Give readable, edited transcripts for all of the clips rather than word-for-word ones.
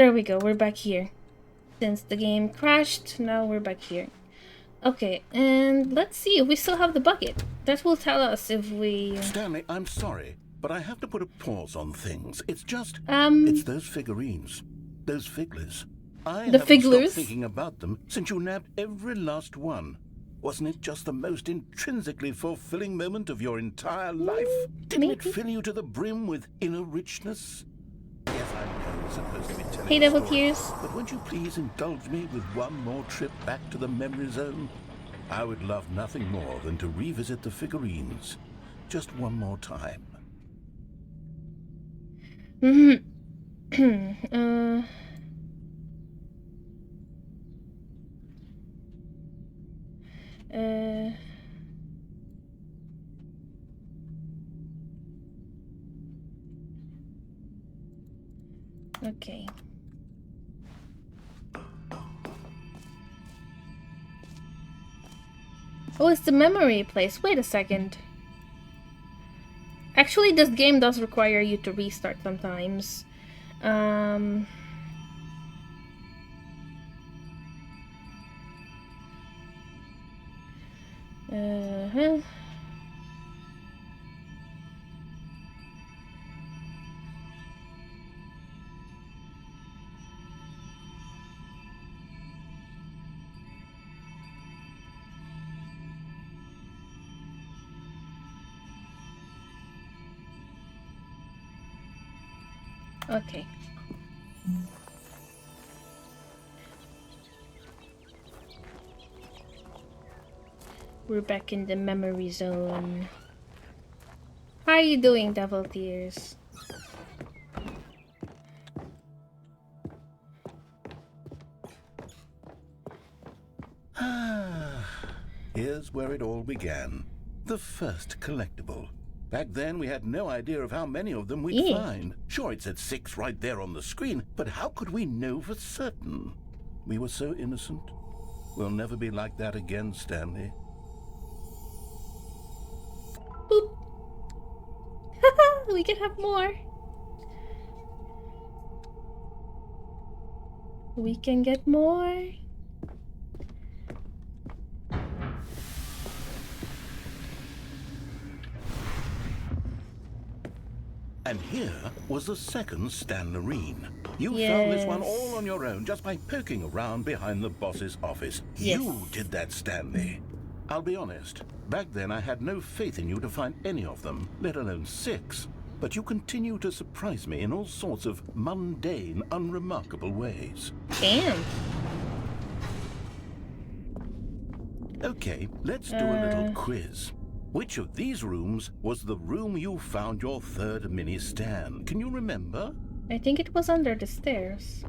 There we go, we're back here. Since the game crashed, now we're back here. Okay, and let's see, we still have the bucket. That will tell us if we... Stanley, I'm sorry, but I have to put a pause on things. It's just... It's those figurines. Those figglers. I haven't stopped thinking about them since you nabbed every last one. Wasn't it just the most intrinsically fulfilling moment of your entire life? Didn't it fill you to the brim with inner richness? Yes, I know it's supposed to be telling Hey, Devil Tears. But won't you please indulge me with one more trip back to the memory zone? I would love nothing more than to revisit the figurines. Just one more time. Okay. Oh, it's the memory place. Wait a second. Actually, this game does require you to restart sometimes. Okay. We're back in the memory zone. How are you doing, Devil Tears? Here's where it all began. The first collectible. Back then, we had no idea of how many of them we'd find. Sure, it said 6 right there on the screen, but how could we know for certain? We were so innocent. We'll never be like that again, Stanley. Boop. We can have more. We can get more. And here was the second Stanlerine. You found this one all on your own just by poking around behind the boss's office. You did that, Stanley. I'll be honest, back then I had no faith in you to find any of them, let alone 6. But you continue to surprise me in all sorts of mundane, unremarkable ways. Damn. Okay, let's do a little quiz. Which of these rooms was the room you found your third mini Stan? Can you remember? I think it was under the stairs.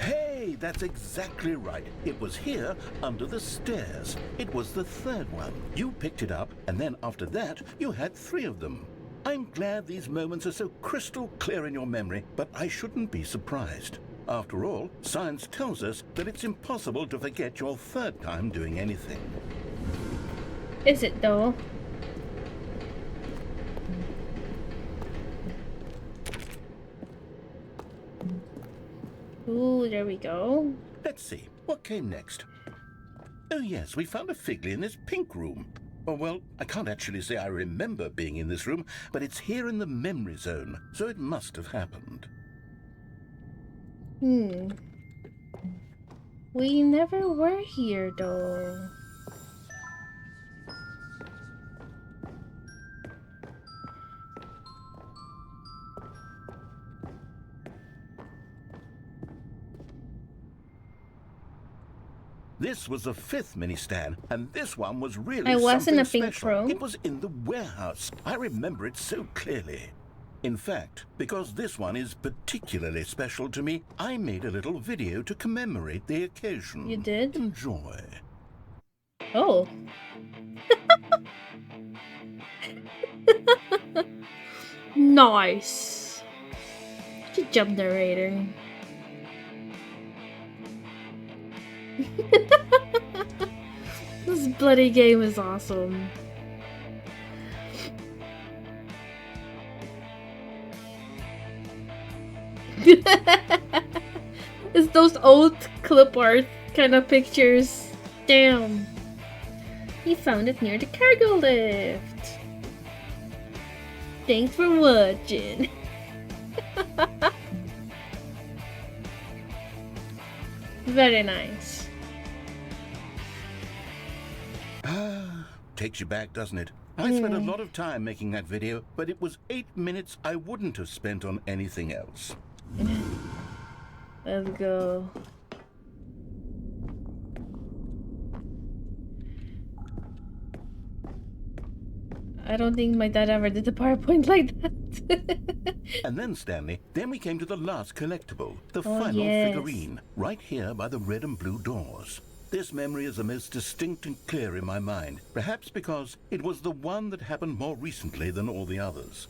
Hey, that's exactly right. It was here, under the stairs. It was the third one. You picked it up, and then after that, you had 3 of them. I'm glad these moments are so crystal clear in your memory, but I shouldn't be surprised. After all, science tells us that it's impossible to forget your third time doing anything. Is it though? Ooh, there we go. Let's see, what came next? Oh yes, we found a Figley in this pink room. Oh well, I can't actually say I remember being in this room, but it's here in the memory zone, so it must have happened. We never were here though. This was the 5th mini Stan, and this one was really I was in a something pink special. room. It was in the warehouse. I remember it so clearly. In fact, because this one is particularly special to me, I made a little video to commemorate the occasion. You did? Enjoy. Oh. Nice. Good job, narrator. This bloody game is awesome. It's those old clip art kind of pictures. Damn. He found it near the cargo lift. Thanks for watching. Very nice. Takes you back, doesn't it? I spent a lot of time making that video, but it was 8 minutes I wouldn't have spent on anything else. Let's go. I don't think my dad ever did a PowerPoint like that. And then, Stanley, then we came to the last collectible, the final figurine, right here by the red and blue doors. This memory is the most distinct and clear in my mind, perhaps because it was the one that happened more recently than all the others.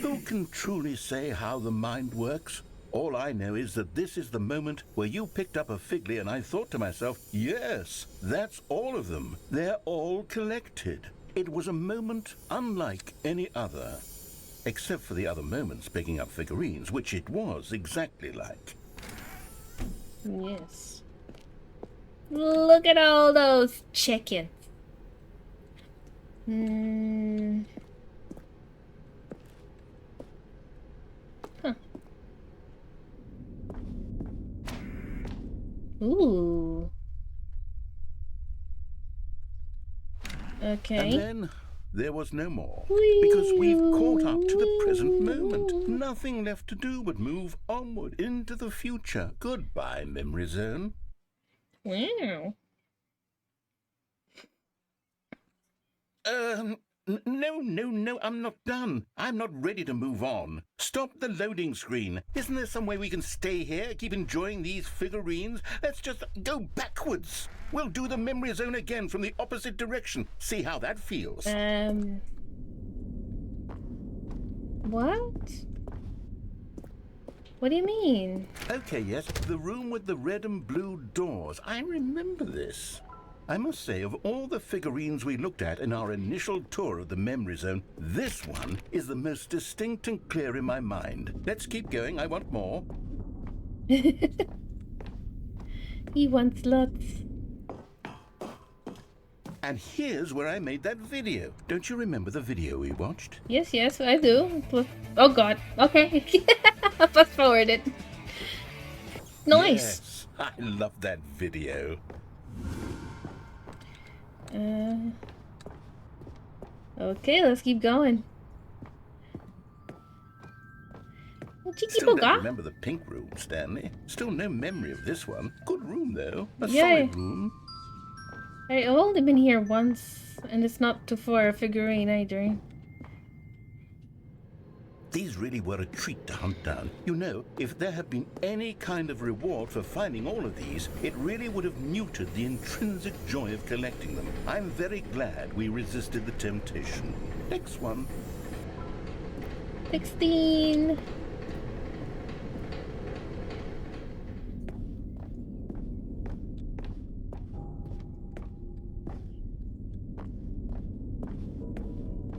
Who can truly say how the mind works? All I know is that this is the moment where you picked up a Figley and I thought to myself, yes, that's all of them. They're all collected. It was a moment unlike any other, except for the other moments picking up figurines, which it was exactly like. Yes. Look at all those chickens. Huh. Ooh. Okay. And then there was no more. Because we've caught up to the present moment. Nothing left to do but move onward into the future. Goodbye, memory zone. Wow. No, I'm not done. I'm not ready to move on. Stop the loading screen. Isn't there some way we can stay here, keep enjoying these figurines? Let's just go backwards. We'll do the memory zone again from the opposite direction. See how that feels. What? What do you mean? Okay, yes, the room with the red and blue doors. I remember this. I must say, of all the figurines we looked at in our initial tour of the memory zone, this one is the most distinct and clear in my mind. Let's keep going. I want more. He wants lots. And here's where I made that video. Don't you remember the video we watched? Yes, I do. Oh god. Okay. Fast forward it. Nice. Yes, I love that video. Okay, let's keep going. Still don't remember the pink room, Stanley. Still no memory of this one. Good room, though. A solid room. I've only been here once, and it's not too far a figurine either. These really were a treat to hunt down. You know, if there had been any kind of reward for finding all of these, it really would have muted the intrinsic joy of collecting them. I'm very glad we resisted the temptation. Next one. 16.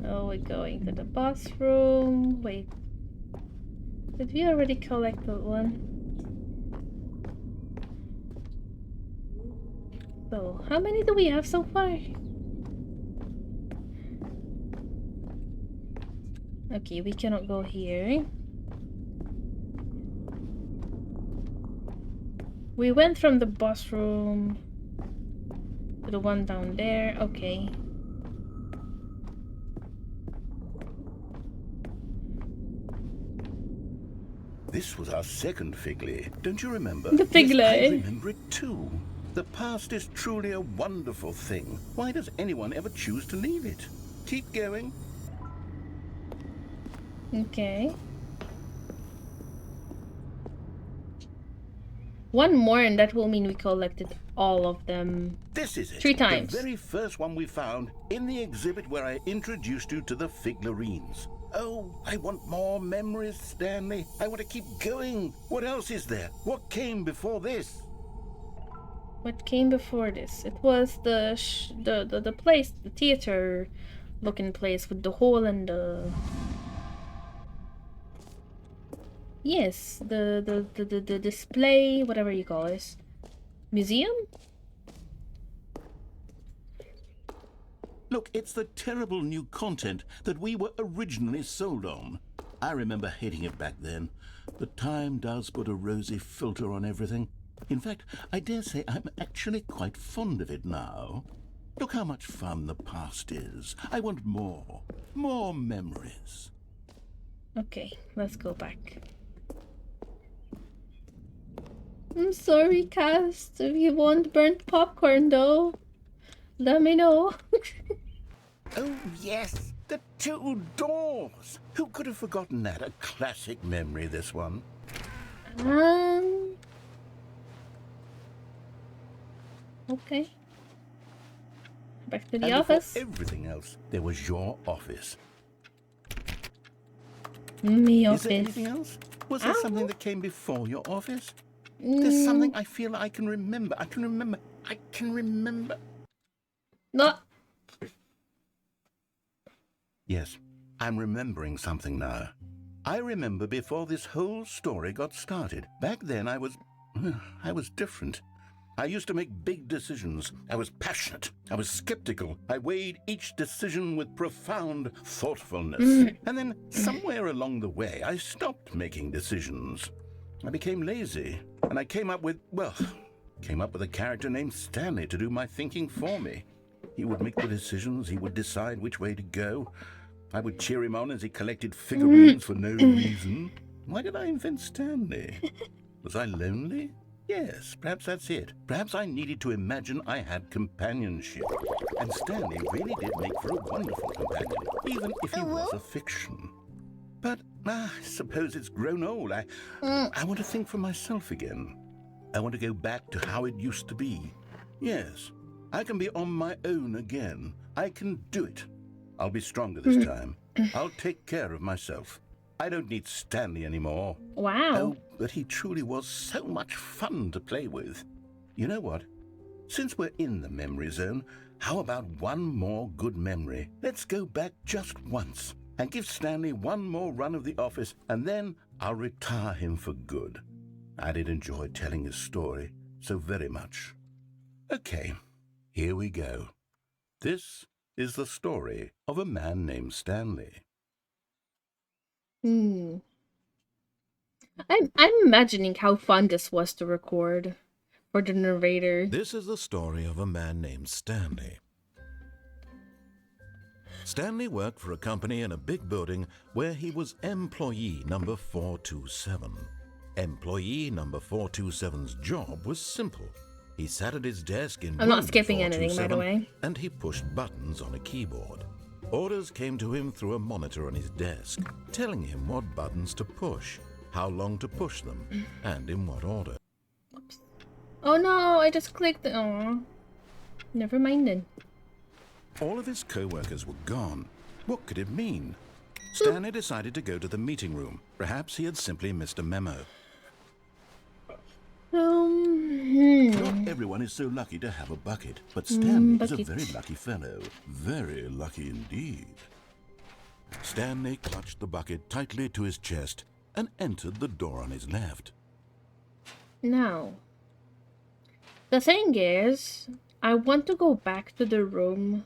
Oh, we're going to the boss room. Wait. Did we already collect that one? So, how many do we have so far? Okay, we cannot go here. We went from the boss room to the one down there. Okay. This was our second Figley. Don't you remember? The Figley. Yes, I remember it too. The past is truly a wonderful thing. Why does anyone ever choose to leave it? Keep going. Okay. One more and that will mean we collected all of them. This is it. 3 times. The very first one we found in the exhibit where I introduced you to the figurines. Oh, I want more memories, Stanley. I want to keep going. What else is there? What came before this? What came before this? It was the place, the theater looking place with the hole and the... Yes, the display, whatever you call it. Museum? Look, it's the terrible new content that we were originally sold on. I remember hating it back then, but time does put a rosy filter on everything. In fact, I dare say I'm actually quite fond of it now. Look how much fun the past is. I want more. More memories. Okay, let's go back. I'm sorry, cast. If you want burnt popcorn, though, let me know. Oh, yes. The two doors. Who could have forgotten that? A classic memory, this one. Okay. Back to the and office. Before everything else, there was your office. Me office. Is there anything else? Was there something that came before your office? There's something I feel I can remember. I can remember. No. Yes, I'm remembering something now. I remember before this whole story got started. Back then I was different. I used to make big decisions. I was passionate. I was skeptical. I weighed each decision with profound thoughtfulness. And then somewhere along the way, I stopped making decisions. I became lazy, and I came up with a character named Stanley to do my thinking for me. He would make the decisions. He would decide which way to go. I would cheer him on as he collected figurines for no reason. Why did I invent Stanley? Was I lonely? Yes, perhaps that's it. Perhaps I needed to imagine I had companionship. And Stanley really did make for a wonderful companion, even if he was a fiction. But I suppose it's grown old. I want to think for myself again. I want to go back to how it used to be. Yes, I can be on my own again. I can do it. I'll be stronger this time. I'll take care of myself. I don't need Stanley anymore. Wow. Oh, but he truly was so much fun to play with. You know what? Since we're in the memory zone, how about one more good memory? Let's go back just once and give Stanley one more run of the office, and then I'll retire him for good. I did enjoy telling his story so very much. Okay, here we go. This is the story of a man named Stanley. I'm imagining how fun this was to record for the narrator. This is the story of a man named Stanley. Stanley worked for a company in a big building where he was employee number 427. Employee number 427's job was simple. He sat at his desk in I'm not skipping anything, by the way. And he pushed buttons on a keyboard. Orders came to him through a monitor on his desk, telling him what buttons to push, how long to push them, and in what order. Oops. Oh no, I just clicked. Oh, never mind then. All of his co-workers were gone. What could it mean? Stanley decided to go to the meeting room. Perhaps he had simply missed a memo. Not everyone is so lucky to have a bucket, but Stanley is a very lucky fellow. Very lucky indeed. Stanley clutched the bucket tightly to his chest and entered the door on his left. Now, the thing is, I want to go back to the room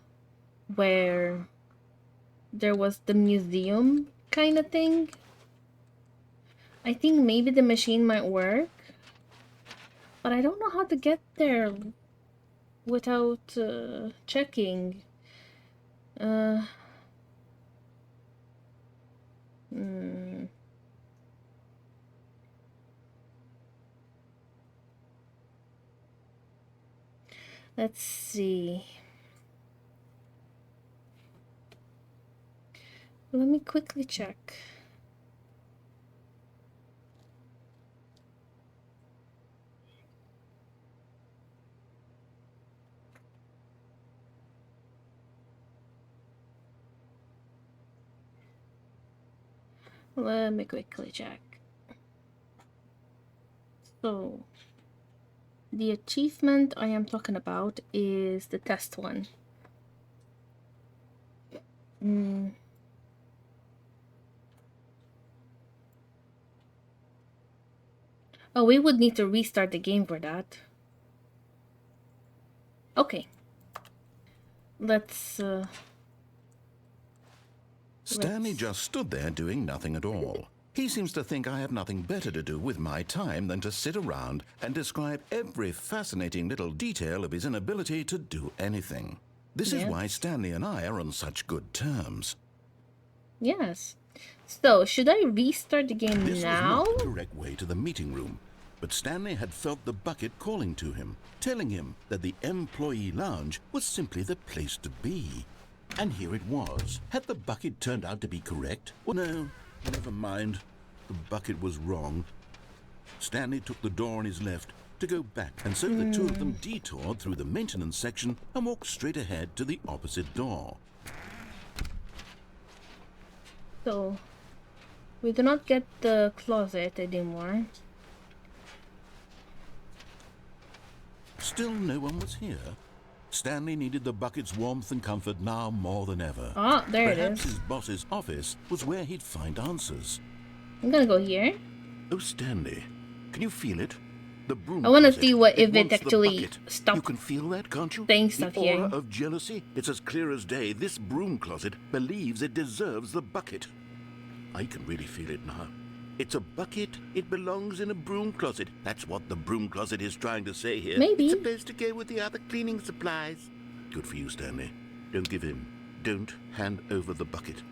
where there was the museum kind of thing. I think maybe the machine might work, but I don't know how to get there without checking. Let's see. Let me quickly check. Let me quickly check. So, the achievement I am talking about is the test one. Oh, we would need to restart the game for that. Okay. Let's Stanley just stood there doing nothing at all. He seems to think I have nothing better to do with my time than to sit around and describe every fascinating little detail of his inability to do anything. This is why Stanley and I are on such good terms. Yes. So, should I restart the game This now? was not the correct way to the meeting room, but Stanley had felt the bucket calling to him, telling him that the employee lounge was simply the place to be. And here it was. Had the bucket turned out to be correct? Well, no, never mind. The bucket was wrong. Stanley took the door on his left to go back, and so the two of them detoured through the maintenance section and walked straight ahead to the opposite door. So, we do not get the closet anymore. Still no one was here. Stanley needed the bucket's warmth and comfort now more than ever. Oh, there it is. Perhaps his boss's office was where he'd find answers. I'm gonna go here. Oh, Stanley, can you feel it? The broom I want to closet, see what if it wants the actually bucket. stops. You can feel that, can't you? Saying stuff the here. aura of jealousy, it's as clear as day. This broom closet believes it deserves the bucket. I can really feel it now. It's a bucket. It belongs in a broom closet. That's what the broom closet is trying to say here. Maybe. It's supposed to go with the other cleaning supplies. Good for you, Stanley. Don't give in. Don't hand over the bucket.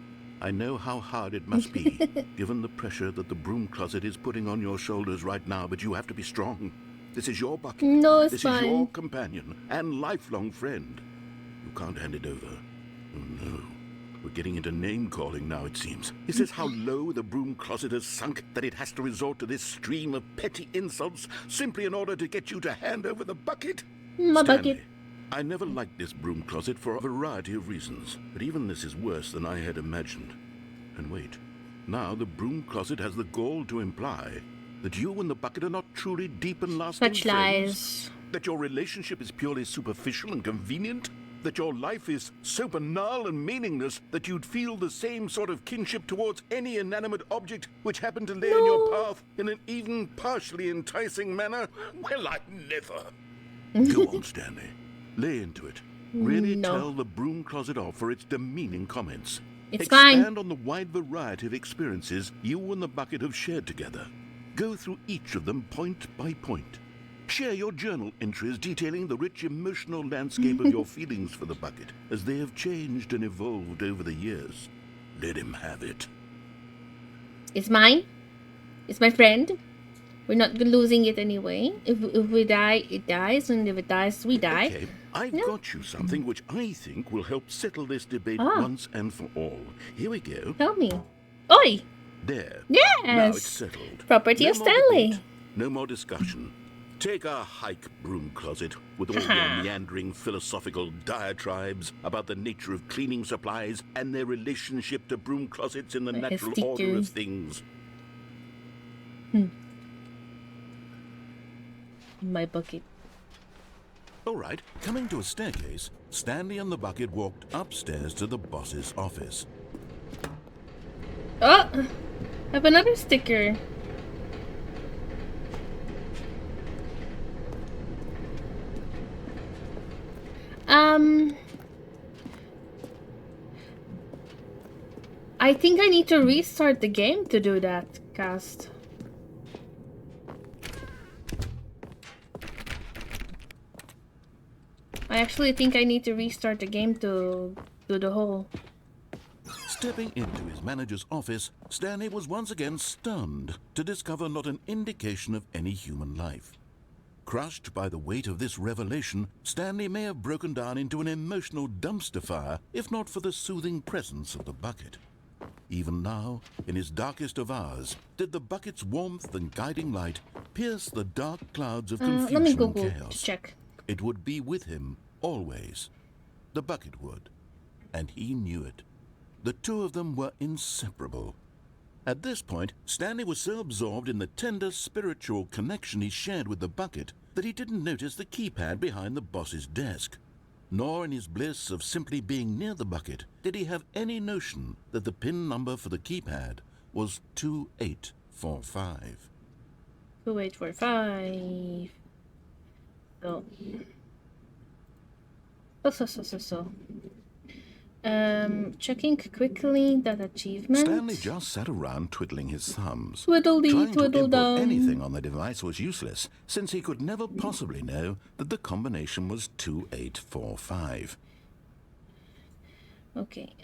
I know how hard it must be, given the pressure that the broom closet is putting on your shoulders right now, but you have to be strong. This is your bucket. No, it's this fine. is your companion and lifelong friend. You can't hand it over. Oh, no. We're getting into name-calling now, it seems. Is this how low the broom closet has sunk, that it has to resort to this stream of petty insults simply in order to get you to hand over the bucket? My Stanley, bucket. I never liked this broom closet for a variety of reasons, but even this is worse than I had imagined. And wait, now the broom closet has the gall to imply that you and the bucket are not truly deep and lasting Such friends? lies. That your relationship is purely superficial and convenient? That your life is so banal and meaningless that you'd feel the same sort of kinship towards any inanimate object which happened to lay in your path in an even partially enticing manner? Well, I never. Go on, Stanley. Lay into it. Really tell the broom closet off for its demeaning comments. Expand on the wide variety of experiences you and the bucket have shared together. Go through each of them point by point. Share your journal entries detailing the rich emotional landscape of your feelings for the bucket as they have changed and evolved over the years. Let him have it. It's mine. It's my friend. We're not losing it anyway. If we die, it dies, and if it dies, we die. Okay, I've got you something which I think will help settle this debate once and for all. Here we go. Tell me. Oi! There. Yes! Now it's settled. Property No of more Stanley. debate, no more discussion. Take a hike, broom closet, with all your meandering philosophical diatribes about the nature of cleaning supplies and their relationship to broom closets in the natural order of things. My bucket. All right, coming to a staircase, Stanley and the bucket walked upstairs to the boss's office. Oh! I have another sticker. I think I need to restart the game to do that, Cast. I actually think I need to restart the game to do the whole... Stepping into his manager's office, Stanley was once again stunned to discover not an indication of any human life. Crushed by the weight of this revelation, Stanley may have broken down into an emotional dumpster fire if not for the soothing presence of the bucket. Even now, in his darkest of hours, did the bucket's warmth and guiding light pierce the dark clouds of confusion let me and Google chaos. to check. It would be with him, always. The bucket would. And he knew it. The two of them were inseparable. At this point, Stanley was so absorbed in the tender spiritual connection he shared with the bucket that he didn't notice the keypad behind the boss's desk. Nor in his bliss of simply being near the bucket did he have any notion that the PIN number for the keypad was 2845. 2845. So. Checking quickly that achievement. Stanley just sat around twiddling his thumbs. Twiddle-dee, Trying to input twiddle-dum. anything on the device was useless, since he could never possibly know that the combination was 2845. Okay,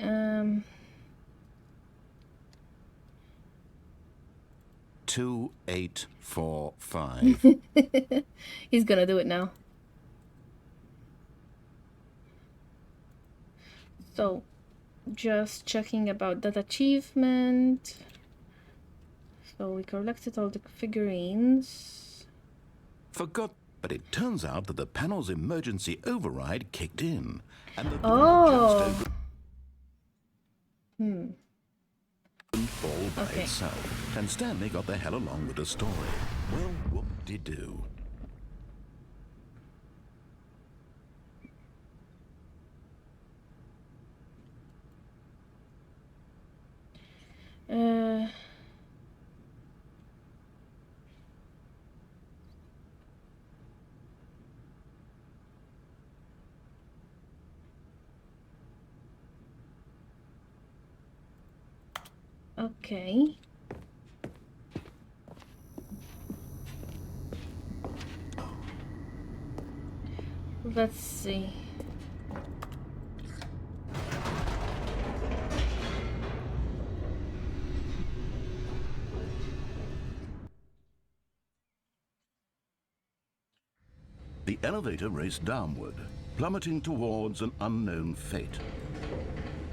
2845. He's gonna do it now. So, just checking about that achievement. So we collected all the figurines. Forgot, but it turns out that the panel's emergency override kicked in, and the door just all by itself, and Stanley got the hell along with the story. Well, whoop-de-doo. Okay. Let's see. The elevator raced downward, plummeting towards an unknown fate.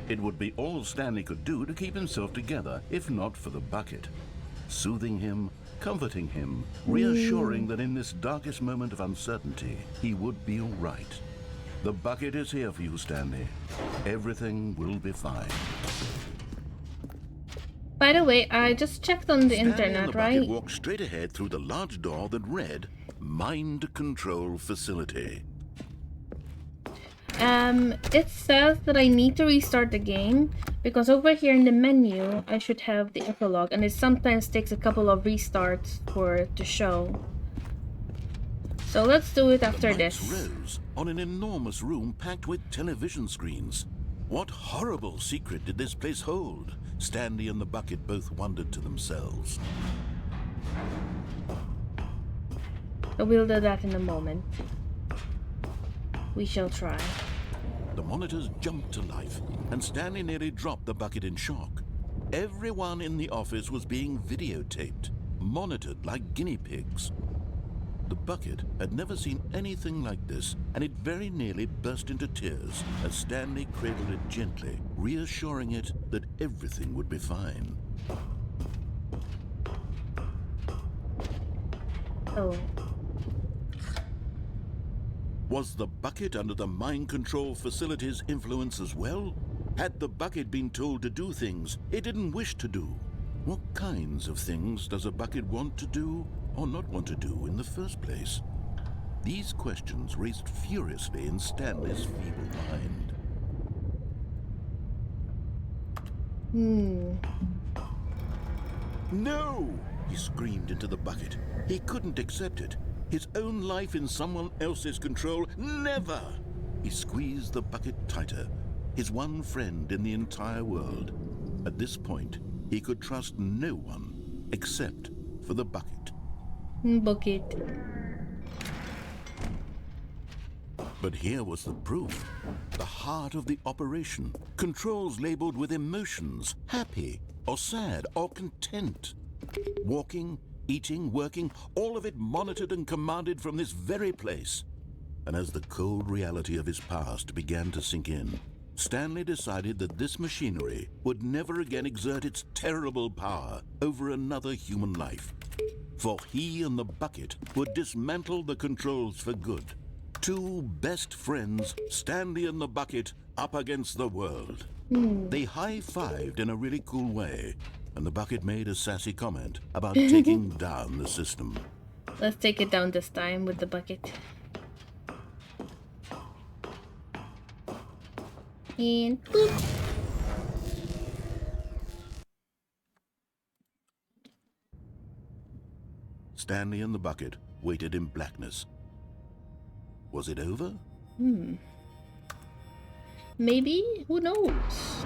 It would be all Stanley could do to keep himself together, if not for the bucket. Soothing him, comforting him, reassuring that in this darkest moment of uncertainty, he would be all right. The bucket is here for you, Stanley. Everything will be fine. By the way, I just checked on the Stanley internet, and the right? bucket walked straight ahead through the large door that read, Mind Control Facility. It says that I need to restart the game because over here in the menu I should have the epilogue, and it sometimes takes a couple of restarts for it to show. So let's do it after The lights this. rose on an enormous room packed with television screens. What horrible secret did this place hold? Stanley and the bucket both wondered to themselves. So we'll do that in a moment. We shall try. The monitors jumped to life, and Stanley nearly dropped the bucket in shock. Everyone in the office was being videotaped, monitored like guinea pigs. The bucket had never seen anything like this, and it very nearly burst into tears as Stanley cradled it gently, reassuring it that everything would be fine. Oh. Was the bucket under the mind control facility's influence as well? Had the bucket been told to do things it didn't wish to do? What kinds of things does a bucket want to do or not want to do in the first place? These questions raced furiously in Stanley's feeble mind. No! He screamed into the bucket. He couldn't accept it. His own life in someone else's control, never! He squeezed the bucket tighter, his one friend in the entire world. At this point, he could trust no one except for the bucket. Bucket. But here was the proof. The heart of the operation. Controls labeled with emotions, happy or sad or content. Walking, eating, working, all of it monitored and commanded from this very place. And as the cold reality of his past began to sink in, Stanley decided that this machinery would never again exert its terrible power over another human life. For he and the bucket would dismantle the controls for good. Two best friends, Stanley and the bucket, up against the world. They high-fived in a really cool way, and the bucket made a sassy comment about taking down the system. Let's take it down this time with the bucket. And boop. Stanley and the bucket waited in blackness. Was it over? Maybe? Who knows?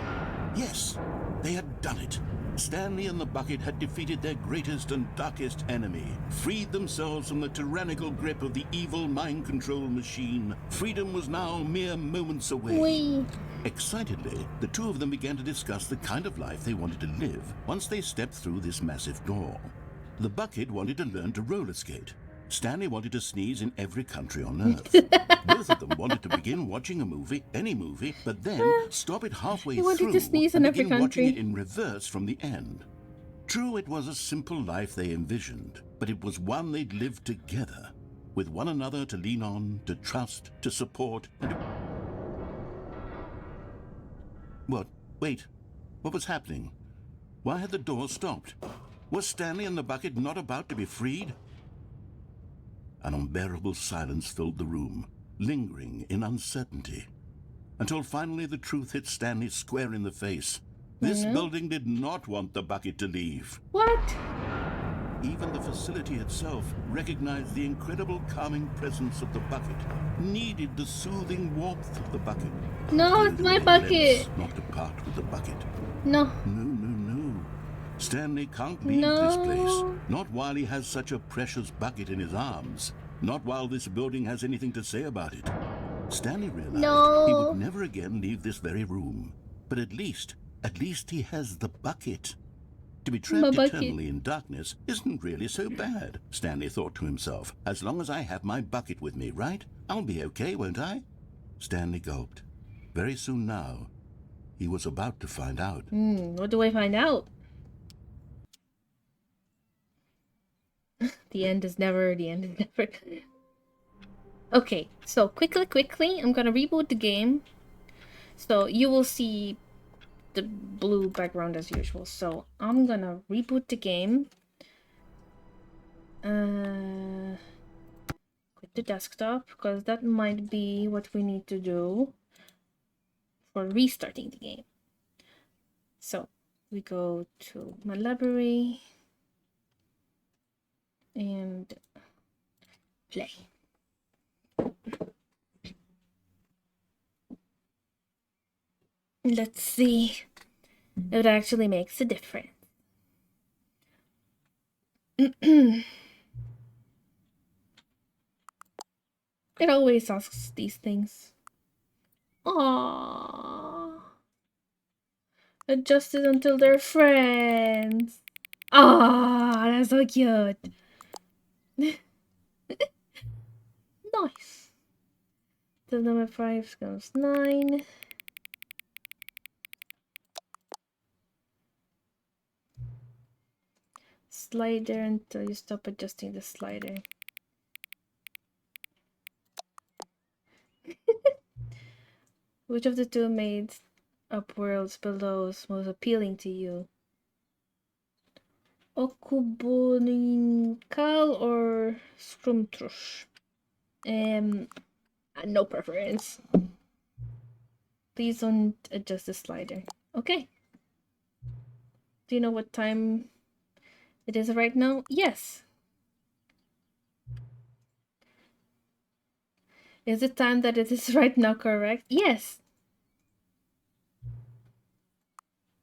Yes, they had done it. Stanley and the bucket had defeated their greatest and darkest enemy, freed themselves from the tyrannical grip of the evil mind control machine. Freedom was now mere moments away. Wee. Excitedly, the two of them began to discuss the kind of life they wanted to live once they stepped through this massive door. The bucket wanted to learn to roller skate. Stanley wanted to sneeze in every country on Earth. Both of them wanted to begin watching a movie, any movie, but then stop it halfway through to sneeze in and every begin watching country. it in reverse from the end. True, it was a simple life they envisioned, but it was one they'd lived together, with one another to lean on, to trust, to support, and to... What? Wait. What was happening? Why had the door stopped? Was Stanley and the bucket not about to be freed? An unbearable silence filled the room, lingering in uncertainty, until finally the truth hit Stanley square in the face. This building did not want the bucket to leave. What? Even the facility itself recognized the incredible calming presence of the bucket, needed the soothing warmth of the bucket. No, it's my bucket. Not to part with the bucket. No. No. Stanley can't leave this place. Not while he has such a precious bucket in his arms. Not while this building has anything to say about it. Stanley realized he would never again leave this very room. But at least he has the bucket. To be trapped eternally in darkness isn't really so bad, Stanley thought to himself. As long as I have my bucket with me, right? I'll be okay, won't I? Stanley gulped. Very soon now, he was about to find out. What do I find out? The end is never. Okay, so quickly, I'm gonna reboot the game. So you will see the blue background as usual. So I'm gonna reboot the game. Quit the desktop, because that might be what we need to do for restarting the game. So we go to my library and play. Let's see if it actually makes a difference. It always asks these things. Aww. Adjusted until they're friends. Aww, that's so cute. Nice. Till number 5 comes 9. Slider until you stop adjusting the slider. Which of the two made up worlds below is most appealing to you? Okuboninkal or Skrumtrush? No preference. Please don't adjust the slider. Okay. Do you know what time it is right now? Yes. Is the time that it is right now correct? Yes.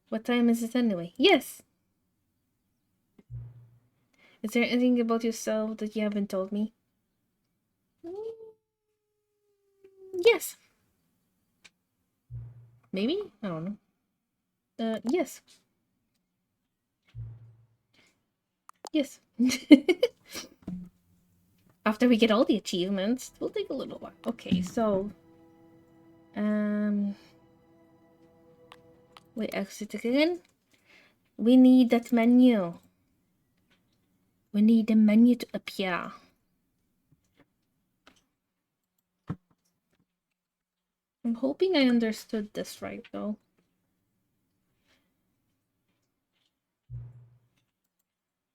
What time is it anyway? Yes. Is there anything about yourself that you haven't told me? Yes. Maybe? I don't know. Yes. Yes. After we get all the achievements, it will take a little while. Okay, so we exit again. We need that menu. We need the menu to appear. I'm hoping I understood this right though.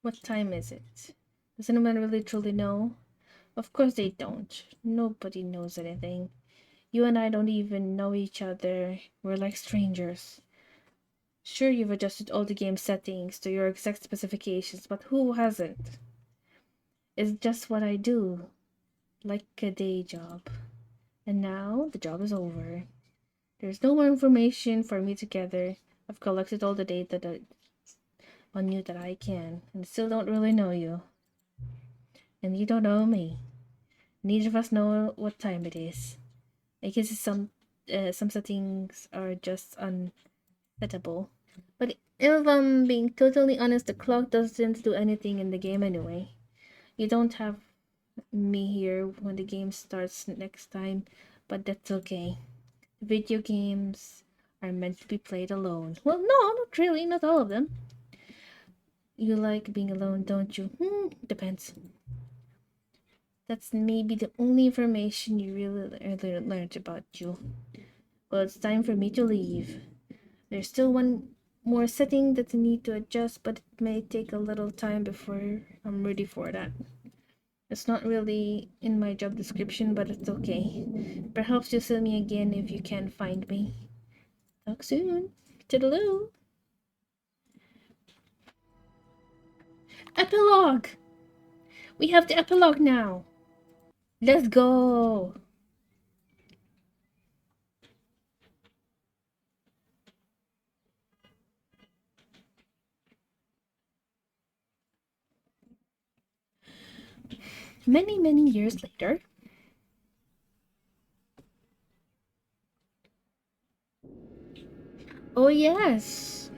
What time is it? Does anyone really truly know? Of course they don't. Nobody knows anything. You and I don't even know each other. We're like strangers. Sure, you've adjusted all the game settings to your exact specifications, but who hasn't? is just what I do, like a day job. And now the job is over. There's no more information for me to gather. I've collected all the data on you that I can, and still don't really know you. And you don't know me. Neither of us know what time it is. I guess some settings are just unsettable. But if I'm being totally honest, the clock doesn't do anything in the game anyway. You don't have me here when the game starts next time, but that's okay. Video games are meant to be played alone. Well, no, not really, not all of them. You like being alone, don't you? Depends. That's maybe the only information you really learned about you. Well, it's time for me to leave. There's still one more setting that I need to adjust, but it may take a little time before I'm ready for that. It's not really in my job description, but it's okay. Perhaps you'll see me again if you can find me. Talk soon. Toodaloo. Epilogue! We have the epilogue now. Let's go! Many years later. Oh yes!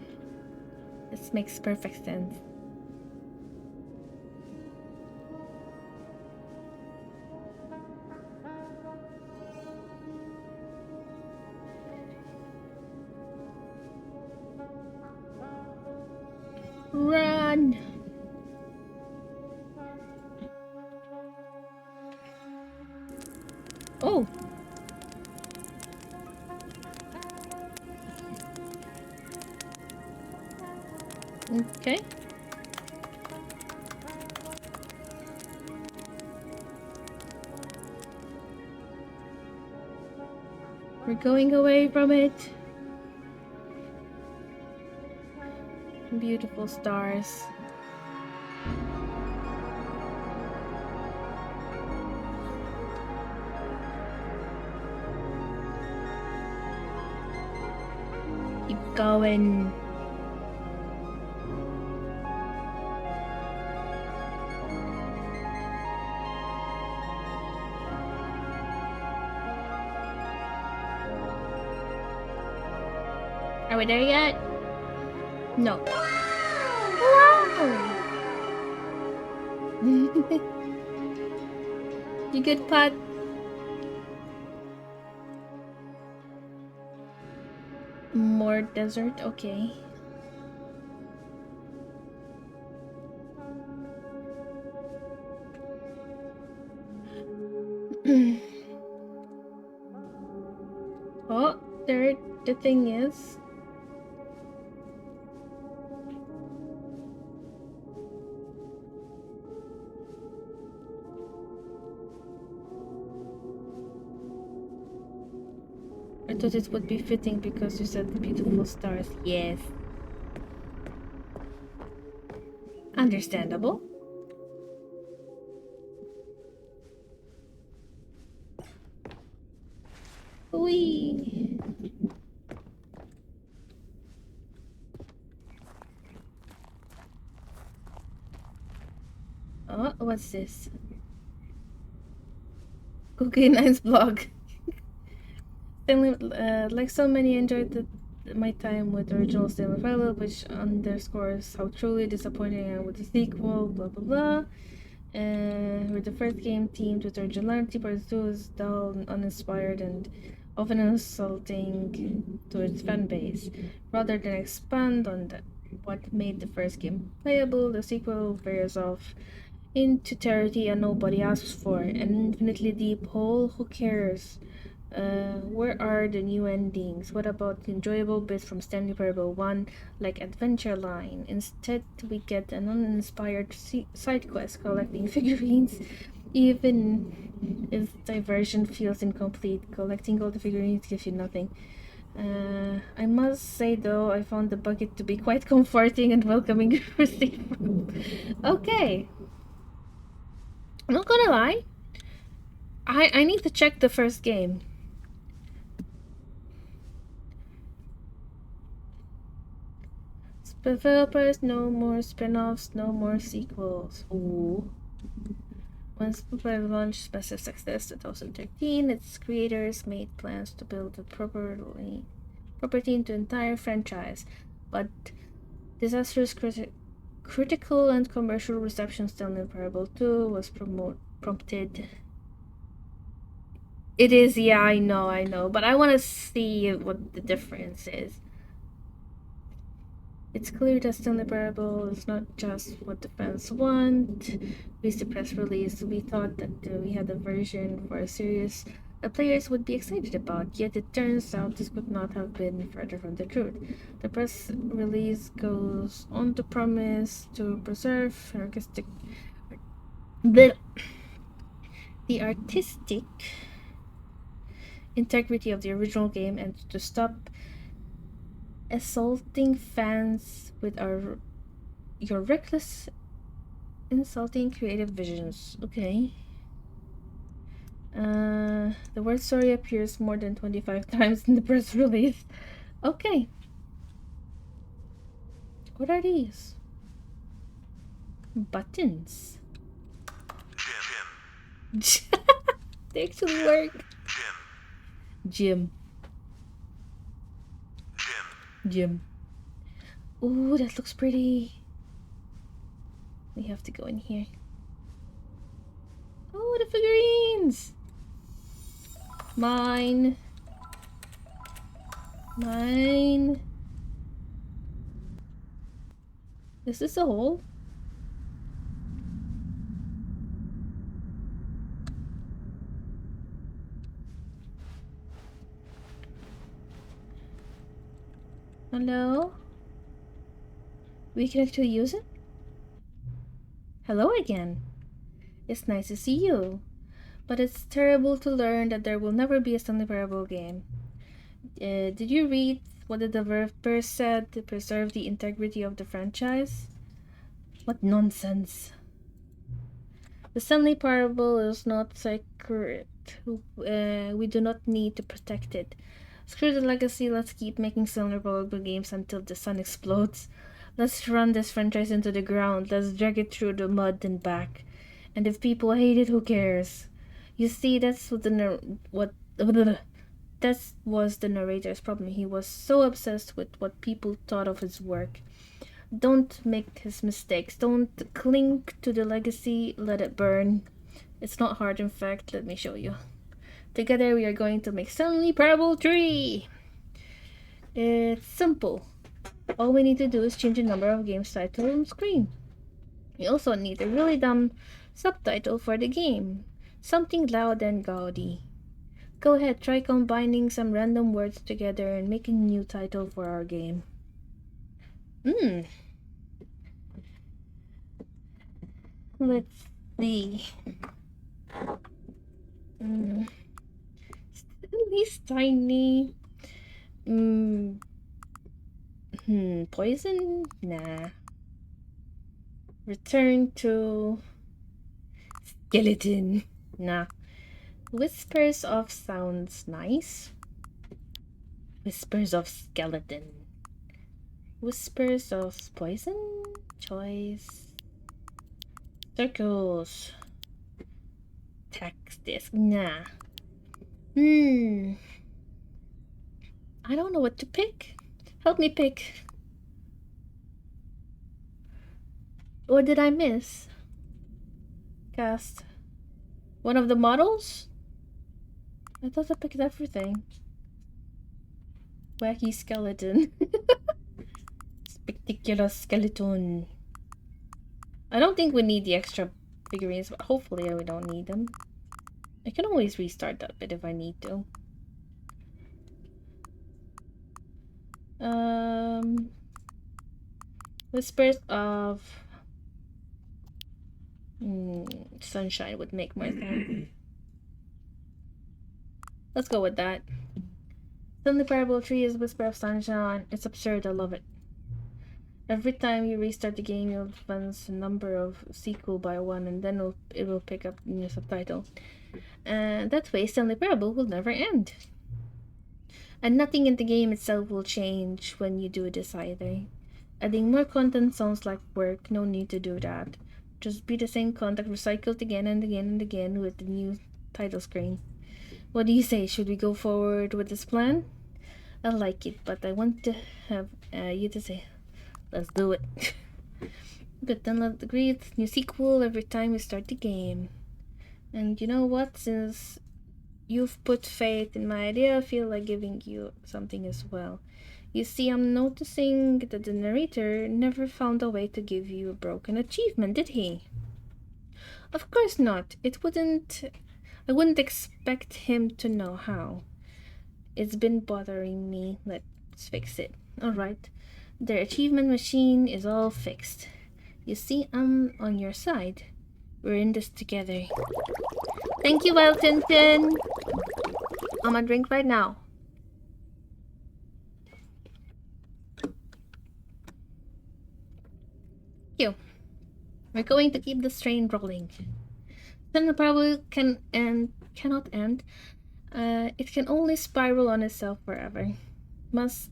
This makes perfect sense. Run! Oh! Okay. We're going away from it. Beautiful stars. Keep going. Are we there yet? No. Wow! You good, Pat? More desert, okay. Oh, there the thing is. I thought it would be fitting because you said beautiful stars. Yes. Understandable. Whee! Oh, what's this? Cookie Nine's blog. Stanley, like so many, enjoyed my time with the original Stanley Fellow, which underscores how truly disappointing I am with the sequel, blah blah blah. With the first game themed with originality, part 2 is dull and uninspired and often insulting to its fan base. Rather than expand on what made the first game playable, the sequel veers off into territory nobody asks for, an infinitely deep hole. Who cares? Where are the new endings? What about the enjoyable bits from Stanley Parable 1, like Adventure Line? Instead, we get an uninspired side quest collecting figurines. Even if diversion feels incomplete, collecting all the figurines gives you nothing. I must say though, I found the bucket to be quite comforting and welcoming. Okay. I'm not gonna lie. I need to check the first game. Developers, no more spin-offs, no more sequels. Ooh. When Super launched massive success in 2013, its creators made plans to build a property into entire franchise, but disastrous critical and commercial reception Stanley Parable 2 was prompted. It is, yeah, I know, but I want to see what the difference is. It's clear that Stanley Parable is not just what the fans want. With the press release, we thought that we had a version for a series that players would be excited about, yet it turns out this could not have been further from the truth. The press release goes on to promise to preserve the artistic integrity of the original game and to stop assaulting fans with your reckless, insulting creative visions. Okay. The word sorry appears more than 25 times in the press release. Okay. What are these? Buttons. Jim. They actually work. Jim. Jim. Ooh, that looks pretty. We have to go in here. Oh, the figurines! Mine. Mine. Is this a hole? Hello? We can actually use it? Hello again. It's nice to see you. But it's terrible to learn that there will never be a Stanley Parable game. Did you read what the developers said to preserve the integrity of the franchise? What nonsense. The Stanley Parable is not sacred. We do not need to protect it. Screw the legacy, let's keep making Stanley Parable games until the sun explodes. Let's run this franchise into the ground. Let's drag it through the mud and back. And if people hate it, who cares? You see, that's what that was the narrator's problem. He was so obsessed with what people thought of his work. Don't make his mistakes. Don't cling to the legacy. Let it burn. It's not hard, in fact. Let me show you. Together we are going to make Stanley Parable 3. It's simple. All we need to do is change the number of games titled on screen. We also need a really dumb subtitle for the game. Something loud and gaudy. Go ahead, try combining some random words together and make a new title for our game. Let's see. He's tiny. Poison? Nah. Return to skeleton. Nah. Whispers of sounds nice. Whispers of skeleton. Whispers of poison? Choice. Circles. Text disc. Nah. I don't know what to pick. Help me pick. What did I miss? Cast. One of the models? I thought I picked everything. Wacky skeleton. Spectacular skeleton. I don't think we need the extra figurines, but hopefully we don't need them. I can always restart that bit if I need to. Whispers of sunshine would make more sense. Let's go with that. Stanley Parable 3 is Whisper of Sunshine. It's absurd, I love it. Every time you restart the game, you'll advance the number of sequel by 1, and then it will pick up the new subtitle. And that way, Stanley Parable will never end. And nothing in the game itself will change when you do this either. Adding more content sounds like work, no need to do that. Just be the same content recycled again and again and again with the new title screen. What do you say? Should we go forward with this plan? I like it, but I want to have you to say, let's do it. Good, then let's agree it's new sequel every time we start the game. And you know what? Since you've put faith in my idea, I feel like giving you something as well. You see, I'm noticing that the narrator never found a way to give you a broken achievement, did he? Of course not. I wouldn't expect him to know how. It's been bothering me. Let's fix it. Alright. The achievement machine is all fixed. You see, I'm on your side. We're in this together. Thank you, Wild Tintin. I'm gonna drink right now. You. We're going to keep this train rolling. Then probably cannot end. It can only spiral on itself forever. Must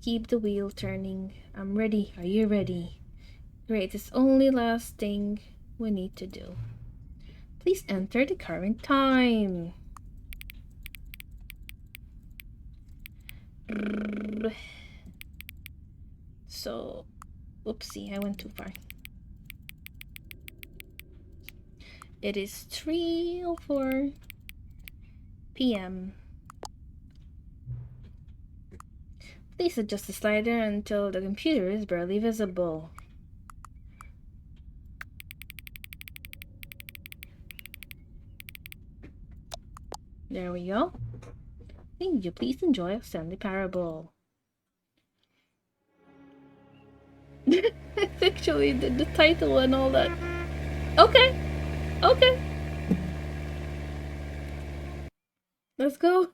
keep the wheel turning. I'm ready. Are you ready? Great. It's only last thing we need to do. Please enter the current time. So, oopsie, I went too far. It is 3:04 p.m. Please adjust the slider until the computer is barely visible. There we go. Thank you. Please enjoy Stanley Parable. Actually, the title and all that. Okay. Okay. Let's go.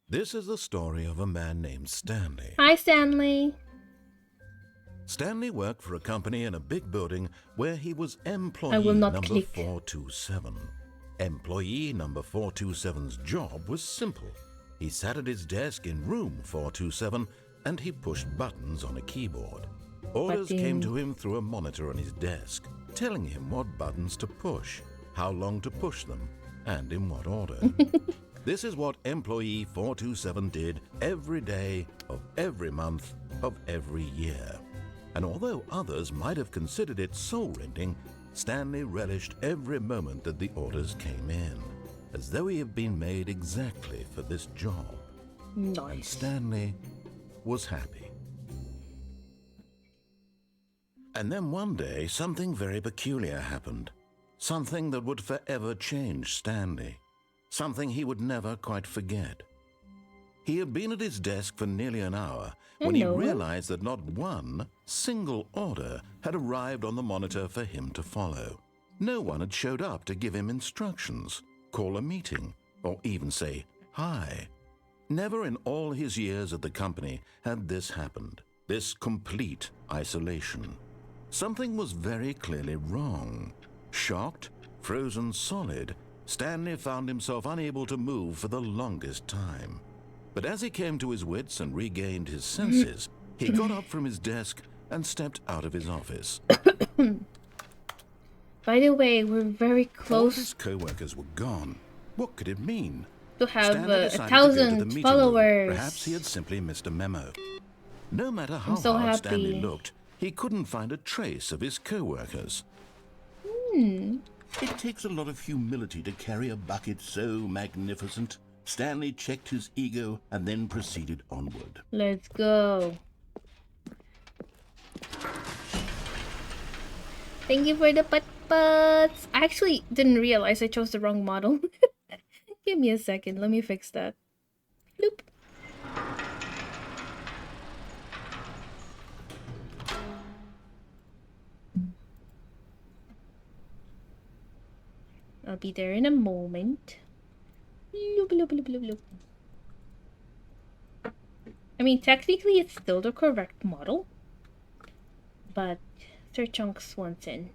This is the story of a man named Stanley. Hi, Stanley. Stanley worked for a company in a big building where he was employee number 427. Employee number 427's job was simple. He sat at his desk in room 427 and he pushed buttons on a keyboard. Orders came to him through a monitor on his desk, telling him what buttons to push, how long to push them, and in what order. This is what employee 427 did every day of every month of every year. And although others might have considered it soul-rending, Stanley relished every moment that the orders came in, as though he had been made exactly for this job. Nice. And Stanley was happy. And then one day, something very peculiar happened. Something that would forever change Stanley. Something he would never quite forget. He had been at his desk for nearly an hour when he realized that not one single order had arrived on the monitor for him to follow. No one had showed up to give him instructions, call a meeting, or even say hi. Never in all his years at the company had this happened, this complete isolation. Something was very clearly wrong. Shocked, frozen solid, Stanley found himself unable to move for the longest time. But as he came to his wits and regained his senses, he got up from his desk and stepped out of his office. By the way, we're very close. All his co-workers were gone. What could it mean? To have Stanley 1,000 followers. Perhaps he had simply missed a memo. No matter how hard Stanley looked, he couldn't find a trace of his co-workers. It takes a lot of humility to carry a bucket so magnificent. Stanley checked his ego and then proceeded onward. Let's go. Thank you for the putts. I actually didn't realize I chose the wrong model. Give me a second. Let me fix that. Bloop. I'll be there in a moment. Bloop, bloop, bloop, bloop, bloop. I mean, technically it's still the correct model, but Sir Chunks wants in.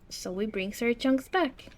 So we bring Sir Chunks back.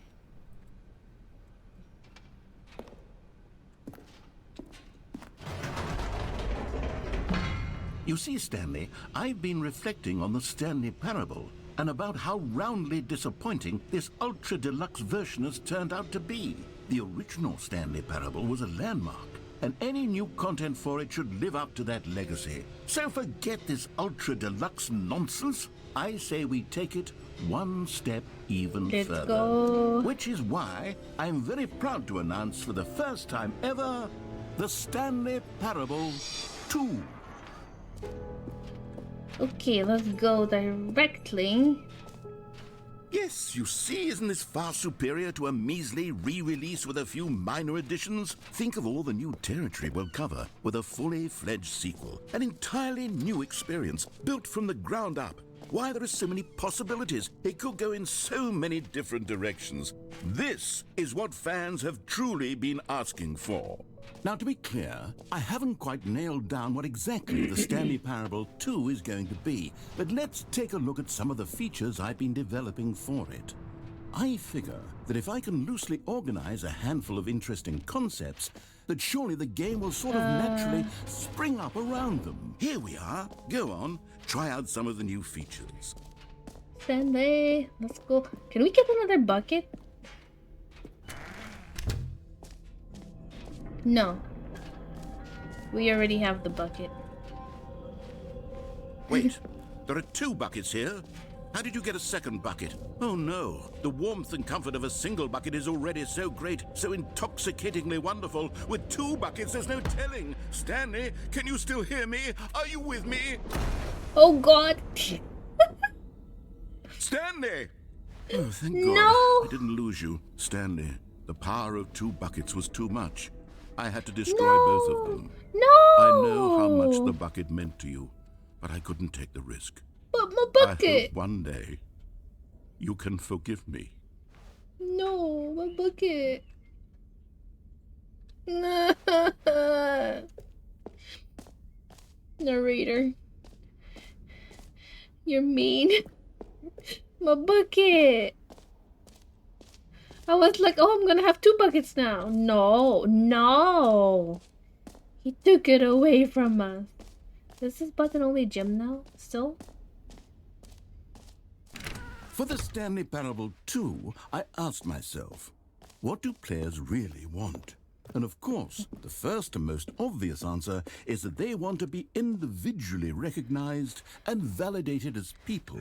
You see, Stanley, I've been reflecting on the Stanley parable and about how roundly disappointing this ultra deluxe version has turned out to be. The original Stanley parable was a landmark, and any new content for it should live up to that legacy. So forget this ultra deluxe nonsense. I say we take it one step even further. Go. Which is why I'm very proud to announce for the first time ever, the Stanley Parable 2. Okay, let's go directly. Yes, you see, isn't this far superior to a measly re-release with a few minor additions? Think of all the new territory we'll cover with a fully fledged sequel. An entirely new experience, built from the ground up. Why, there are so many possibilities. It could go in so many different directions. This is what fans have truly been asking for. Now, to be clear, I haven't quite nailed down what exactly the Stanley Parable 2 is going to be, but let's take a look at some of the features I've been developing for it. I figure that if I can loosely organize a handful of interesting concepts, that surely the game will sort of naturally spring up around them. Here we are. Go on, try out some of the new features. Stanley, let's go. Can we get another bucket? No. We already have the bucket. Wait, there are 2 buckets here? How did you get a second bucket? Oh no, the warmth and comfort of a single bucket is already so great, so intoxicatingly wonderful. With 2 buckets, there's no telling. Stanley, can you still hear me? Are you with me? Oh God. Stanley! Oh, thank God. No! I didn't lose you. Stanley, the power of 2 buckets was too much. I had to destroy both of them. No! I know how much the bucket meant to you, but I couldn't take the risk. But my I bucket! hope one day you can forgive me. No, my bucket. Narrator. You're mean. My bucket. I was like, oh, I'm gonna have 2 buckets now. No, no. He took it away from us. Is this button only Jim now? Still? For the Stanley Parable 2, I asked myself, what do players really want? And of course, the first and most obvious answer is that they want to be individually recognized and validated as people.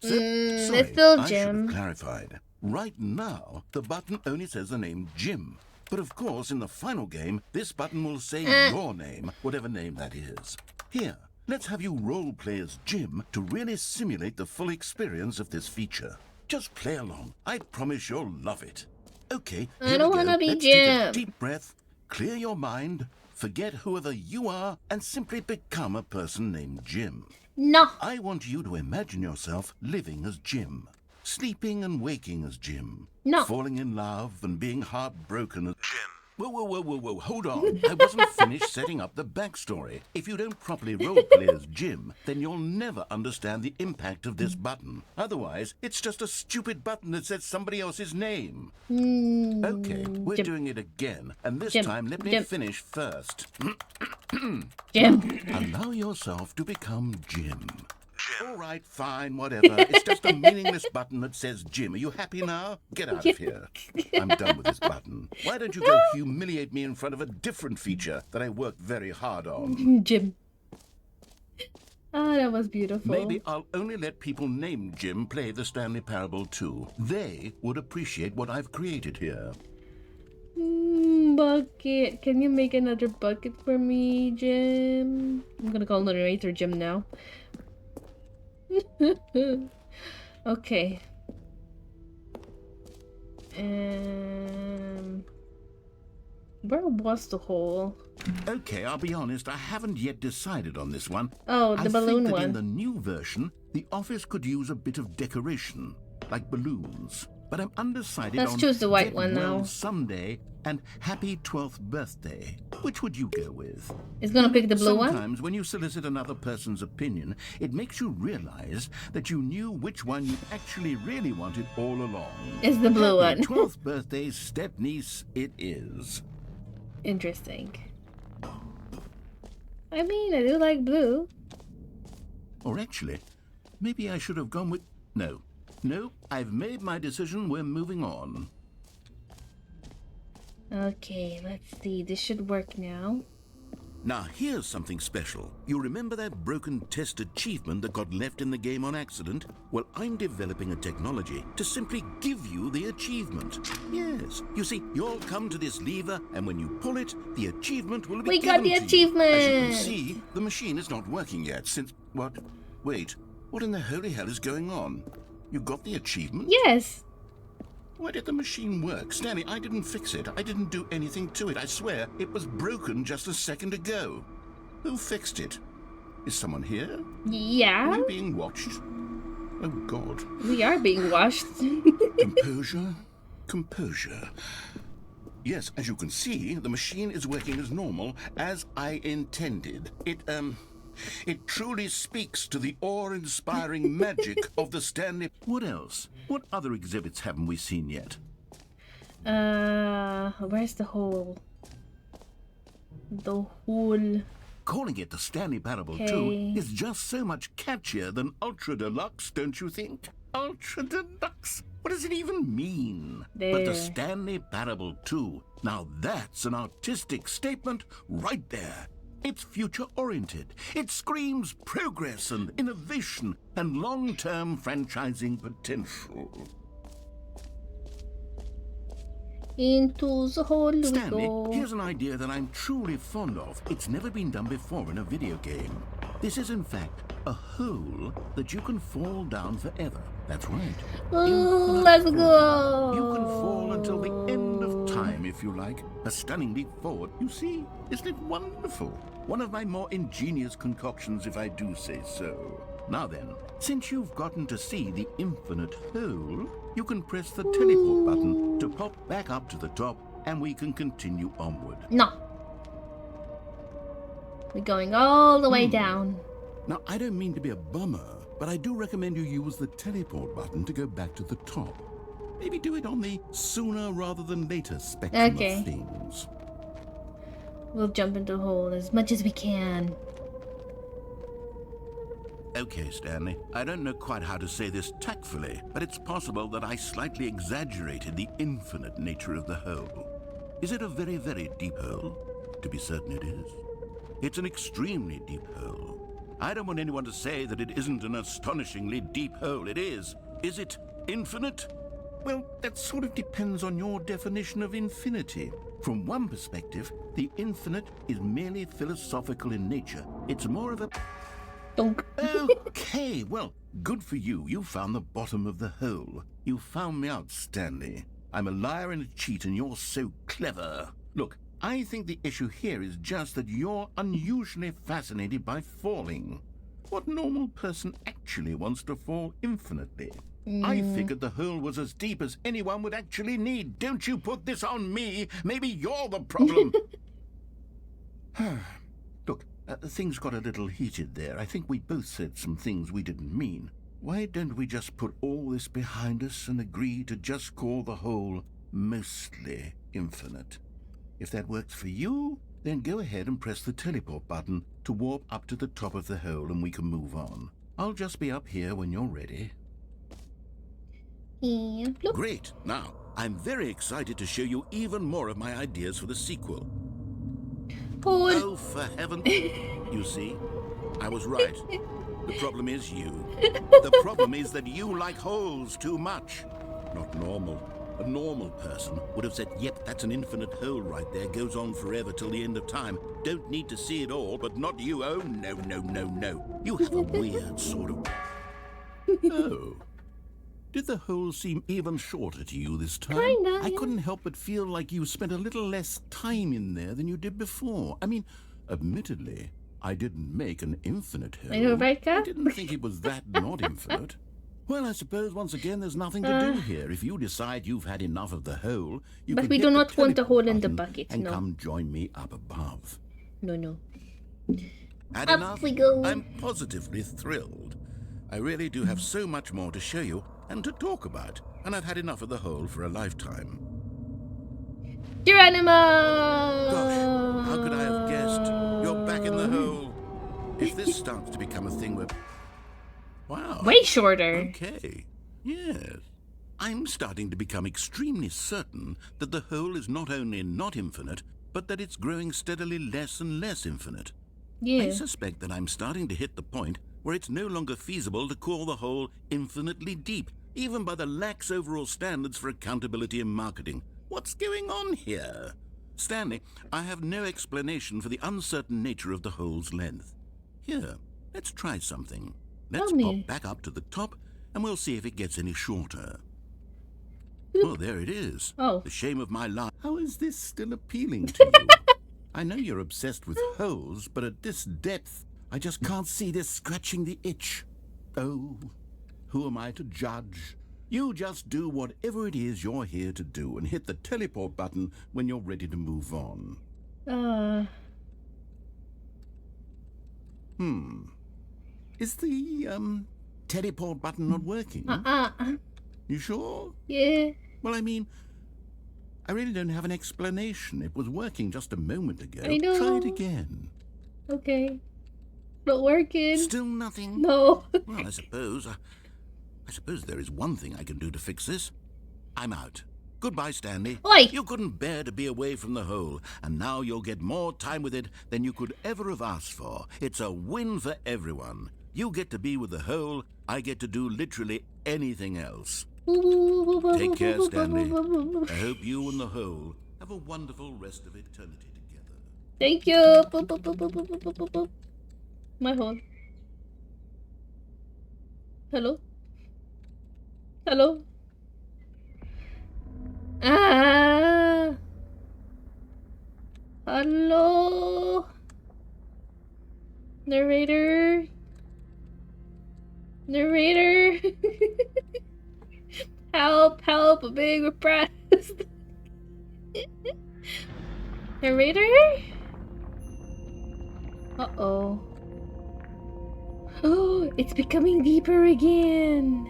So, sorry, it's still I should Jim. have clarified. Right now, the button only says the name Jim. But of course, in the final game, this button will say your name, whatever name that is. Here, let's have you role-play as Jim to really simulate the full experience of this feature. Just play along. I promise you'll love it. Okay, I don't want to be Let's Jim. take a deep breath, clear your mind, forget whoever you are, and simply become a person named Jim. No. I want you to imagine yourself living as Jim. Sleeping and waking as Jim. No. Falling in love and being heartbroken as Jim. Whoa, hold on. I wasn't finished setting up the backstory. If you don't properly roleplay as Jim, then you'll never understand the impact of this button. Otherwise, it's just a stupid button that says somebody else's name. Okay, we're Jim. doing it again. And this Jim. time, let me Jim. finish first. Jim. Allow yourself to become Jim. All right, fine, whatever. It's just a meaningless button that says Jim. Are you happy now? Get out of here. I'm done with this button. Why don't you go humiliate me in front of a different feature that I worked very hard on? Jim. Ah, that was beautiful. Maybe I'll only let people named Jim play the Stanley Parable 2. They would appreciate what I've created here. Bucket. Can you make another bucket for me, Jim? I'm gonna call narrator Jim now. Okay. Where was the hole? Okay, I'll be honest, I haven't yet decided on this one. Oh, the balloon I think that one. in the new version, the office could use a bit of decoration, like balloons. but I'm undecided Let's on choose the white Get one Well now. Someday and Happy 12th Birthday. Which would you go with? It's gonna pick the blue one? Sometimes when you solicit another person's opinion, it makes you realize that you knew which one you actually really wanted all along. It's the blue Happy one. 12th Birthday, step-niece it is. Interesting. I mean, I do like blue. Or actually, maybe I should have gone with... No, I've made my decision. We're moving on. Okay, let's see. This should work now. Now, here's something special. You remember that broken test achievement that got left in the game on accident? Well, I'm developing a technology to simply give you the achievement. Yes. You see, you'll come to this lever, and when you pull it, the achievement will be given to you. We got the achievement! As you can see, the machine is not working yet since... What? Wait, what in the holy hell is going on? You got the achievement? Yes. Why did the machine work? Stanley, I didn't fix it. I didn't do anything to it. I swear, it was broken just a second ago. Who fixed it? Is someone here? Yeah. Are we being watched? Oh, God. We are being watched. Composure. Composure. Yes, as you can see, the machine is working as normal, as I intended. It truly speaks to the awe-inspiring magic of the Stanley... What else? What other exhibits haven't we seen yet? Where's the hole? The hole. Calling it the Stanley Parable 2 is just so much catchier than Ultra Deluxe, don't you think? Ultra Deluxe? What does it even mean? There. But the Stanley Parable 2, now that's an artistic statement right there. It's future-oriented. It screams progress and innovation and long-term franchising potential. Into the hole we Stanley, go. here's an idea that I'm truly fond of. It's never been done before in a video game. This is, in fact, a hole that you can fall down forever. That's right. Ooh, let's go. You can fall until the end of time, if you like. A stunning leap forward. You see? Isn't it wonderful? One of my more ingenious concoctions, if I do say so. Now then, since you've gotten to see the infinite hole, you can press the teleport button to pop back up to the top, and we can continue onward. No. We're going all the way down. Now, I don't mean to be a bummer, but I do recommend you use the teleport button to go back to the top. Maybe do it on the sooner rather than later spectrum of things. We'll jump into the hole as much as we can. Okay, Stanley. I don't know quite how to say this tactfully, but it's possible that I slightly exaggerated the infinite nature of the hole. Is it a very, very deep hole? To be certain it is. It's an extremely deep hole. I don't want anyone to say that it isn't an astonishingly deep hole. It is. Is it infinite? Well, that sort of depends on your definition of infinity. From one perspective, the infinite is merely philosophical in nature. It's more of a... Donk. Okay, well, good for you. You found the bottom of the hole. You found me out, Stanley. I'm a liar and a cheat, and you're so clever. Look, I think the issue here is just that you're unusually fascinated by falling. What normal person actually wants to fall infinitely? I figured the hole was as deep as anyone would actually need. Don't you put this on me. Maybe you're the problem. Look, things got a little heated there. I think we both said some things we didn't mean. Why don't we just put all this behind us and agree to just call the hole mostly infinite? If that works for you, then go ahead and press the teleport button to warp up to the top of the hole and we can move on. I'll just be up here when you're ready. Great. Now, I'm very excited to show you even more of my ideas for the sequel. Oh, for heaven. You see, I was right. The problem is you. The problem is that you like holes too much. Not normal. A normal person would have said, yep, that's an infinite hole right there. Goes on forever till the end of time. Don't need to see it all, but not you. Oh, no, no, no, no. You have a weird sort of... Oh. Did the hole seem even shorter to you this time? Kinda, I couldn't help but feel like you spent a little less time in there than you did before. I mean, admittedly, I didn't make an infinite hole. Are you right, Kat? I didn't think it was that not infinite. Well, I suppose once again there's nothing to do here. If you decide you've had enough of the hole, you but could we hit do the not want a hole in the teleport bucket, and no. come join me up above. No. Had Up enough? we go. I'm positively thrilled. I really do have so much more to show you and to talk about, and I've had enough of the hole for a lifetime. Geronimo! Gosh, how could I have guessed? You're back in the hole. If this starts to become a thing where... Wow. Way shorter. Okay. Yes. I'm starting to become extremely certain that the hole is not only not infinite, but that it's growing steadily less and less infinite. Yeah. I suspect that I'm starting to hit the point where it's no longer feasible to call the hole infinitely deep, even by the lax overall standards for accountability in marketing. What's going on here? Stanley, I have no explanation for the uncertain nature of the hole's length. Here, let's try something. Let's pop back up to the top, and we'll see if it gets any shorter. Oh, there it is. Oh. The shame of my life. How is this still appealing to you? I know you're obsessed with holes, but at this depth, I just can't see this scratching the itch. Oh, who am I to judge? You just do whatever it is you're here to do and hit the teleport button when you're ready to move on. Is the, teleport button not working? You sure? Yeah. Well, I mean, I really don't have an explanation. It was working just a moment ago. I know. Try it again. Okay. Not working. Still nothing? No. Well, I suppose there is one thing I can do to fix this. I'm out. Goodbye, Stanley. Oi! You couldn't bear to be away from the hole, and now you'll get more time with it than you could ever have asked for. It's a win for everyone. You get to be with the hole, I get to do literally anything else. Take care, Stanley. I hope you and the hole have a wonderful rest of eternity together. Thank you. My hole. Hello? Hello? Hello? Narrator? Help, I'm being repressed. Narrator? Uh-oh. Oh, it's becoming deeper again.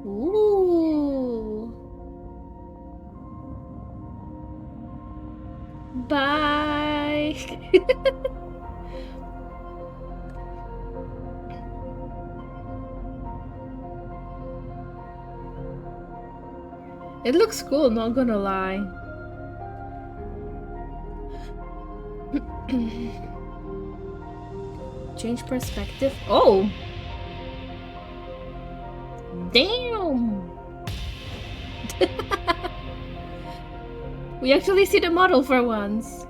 Ooh. Bye. It looks cool, not gonna lie. Change perspective. Oh! Damn! We actually see the model for once.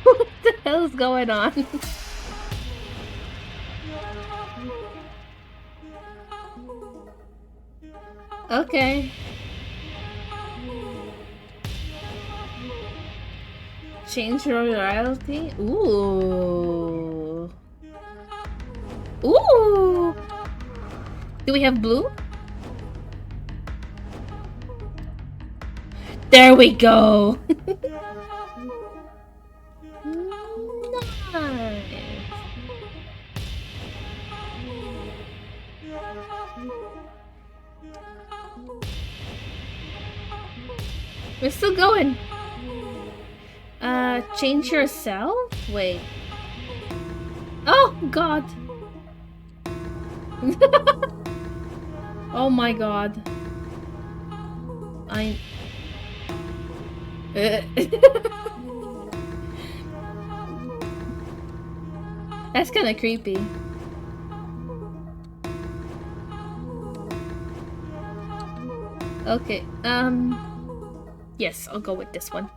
What the hell is going on? Okay. Change your royalty? Ooh. Ooh. Do we have blue? There we go. Nice. We're still going. Change yourself? Wait. Oh, God. Oh my God. That's kind of creepy. Okay, yes, I'll go with this one.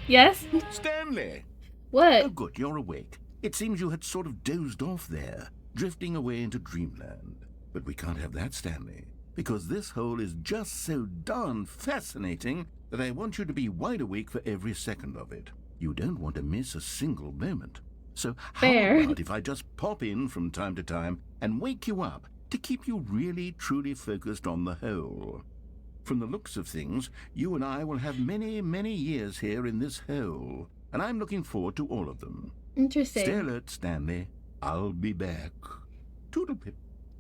Yes? Stanley! What? Oh, good, you're awake. It seems you had sort of dozed off there, drifting away into dreamland. But we can't have that, Stanley, because this hole is just so darn fascinating that I want you to be wide awake for every second of it. You don't want to miss a single moment. So how about if I just pop in from time to time and wake you up to keep you really, truly focused on the hole? From the looks of things, you and I will have many, many years here in this hole, and I'm looking forward to all of them. Interesting. Stay alert, Stanley. I'll be back. Toodle-pip.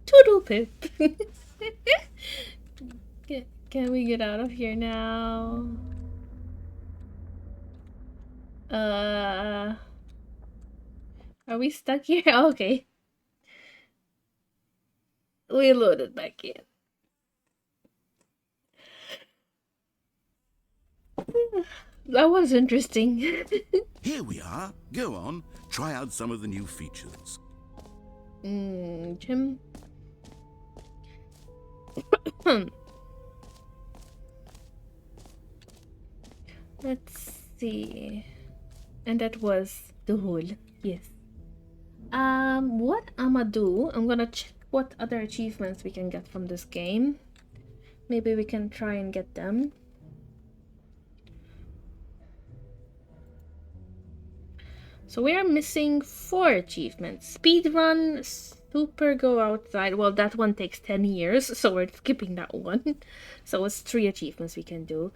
Toodle-pip. Can we get out of here now? Are we stuck here? Okay. We loaded back in. That was interesting. Here we are. Go on. Try out some of the new features. Jim. Let's see. And that was the hole. Yes. What I'ma do, I'm gonna check what other achievements we can get from this game. Maybe we can try and get them. So we are missing 4 achievements. Speedrun, super go outside. Well, that one takes 10 years, so we're skipping that one. So it's 3 achievements we can do.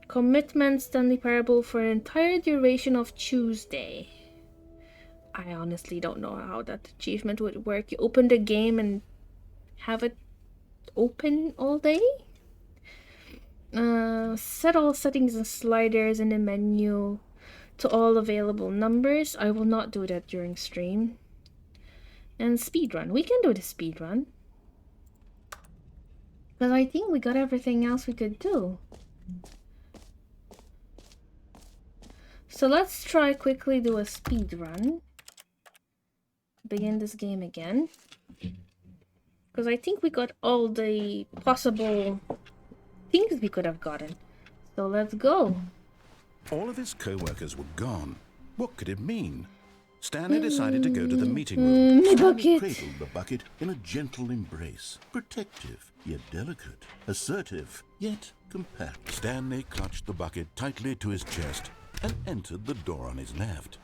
Commitment Stanley Parable for an entire duration of Tuesday. I honestly don't know how that achievement would work. You open the game and have it open all day? Set all settings and sliders in the menu to all available numbers. I will not do that during stream. And speedrun. We can do the speedrun. Because I think we got everything else we could do. So let's try quickly do a speedrun. Begin this game again. Because I think we got all the possible things we could have gotten. So let's go. All of his co-workers were gone. What could it mean? Stanley decided to go to the meeting room. Stanley cradled the bucket in a gentle embrace. Protective, yet delicate. Assertive, yet compact. Stanley clutched the bucket tightly to his chest and entered the door on his left.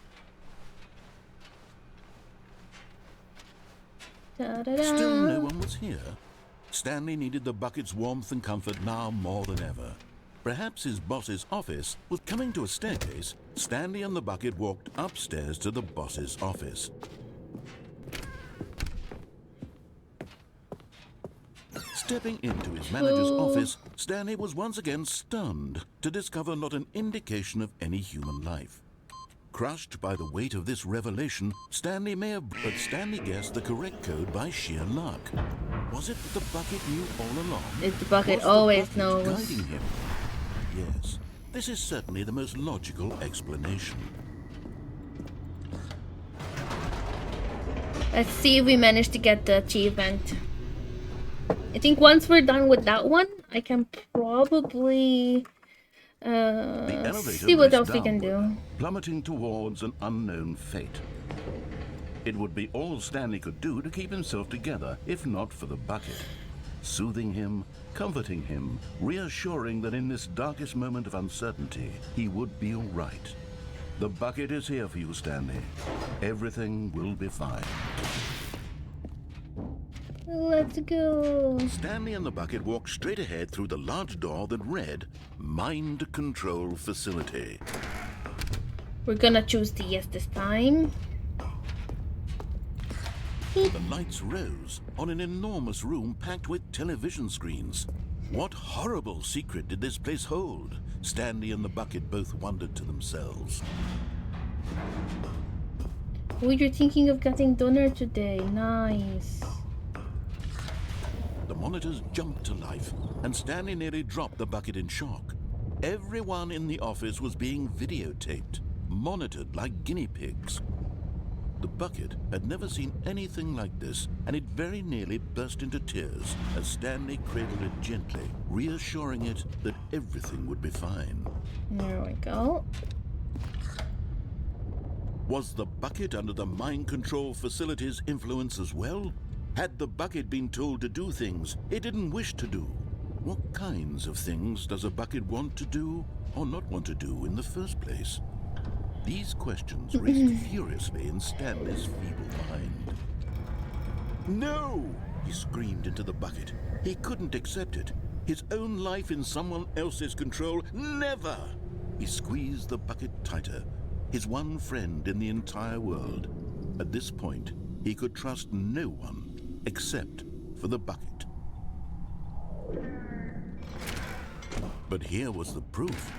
Still no one was here. Stanley needed the bucket's warmth and comfort now more than ever. Perhaps his boss's office was coming to a staircase. Stanley and the bucket walked upstairs to the boss's office. Stepping into his manager's office, Stanley was once again stunned to discover not an indication of any human life. Crushed by the weight of this revelation, Stanley guessed the correct code by sheer luck. Was it that the bucket knew all along? It's the bucket always knows. Guiding him? Yes, this is certainly the most logical explanation. Let's see if we manage to get the achievement. I think once we're done with that one, I can probably see what else we can do. Plummeting towards an unknown fate. It would be all Stanley could do to keep himself together, if not for the bucket. Soothing him, comforting him, reassuring that in this darkest moment of uncertainty, he would be all right. The bucket is here for you, Stanley. Everything will be fine. Let's go. Stanley and the bucket walked straight ahead through the large door that read, Mind Control Facility. We're gonna choose the yes this time. The lights rose on an enormous room packed with television screens. What horrible secret did this place hold? Stanley and the bucket both wondered to themselves. Oh, you're thinking of getting dinner today. Nice. The monitors jumped to life, and Stanley nearly dropped the bucket in shock. Everyone in the office was being videotaped, monitored like guinea pigs. The bucket had never seen anything like this and it very nearly burst into tears as Stanley cradled it gently, reassuring it that everything would be fine. There we go. Was the bucket under the mind control facility's influence as well? Had the bucket been told to do things it didn't wish to do? What kinds of things does a bucket want to do or not want to do in the first place? These questions raced furiously in Stanley's feeble mind. No! He screamed into the bucket. He couldn't accept it. His own life in someone else's control, never! He squeezed the bucket tighter. His one friend in the entire world. At this point, he could trust no one except for the bucket. But here was the proof.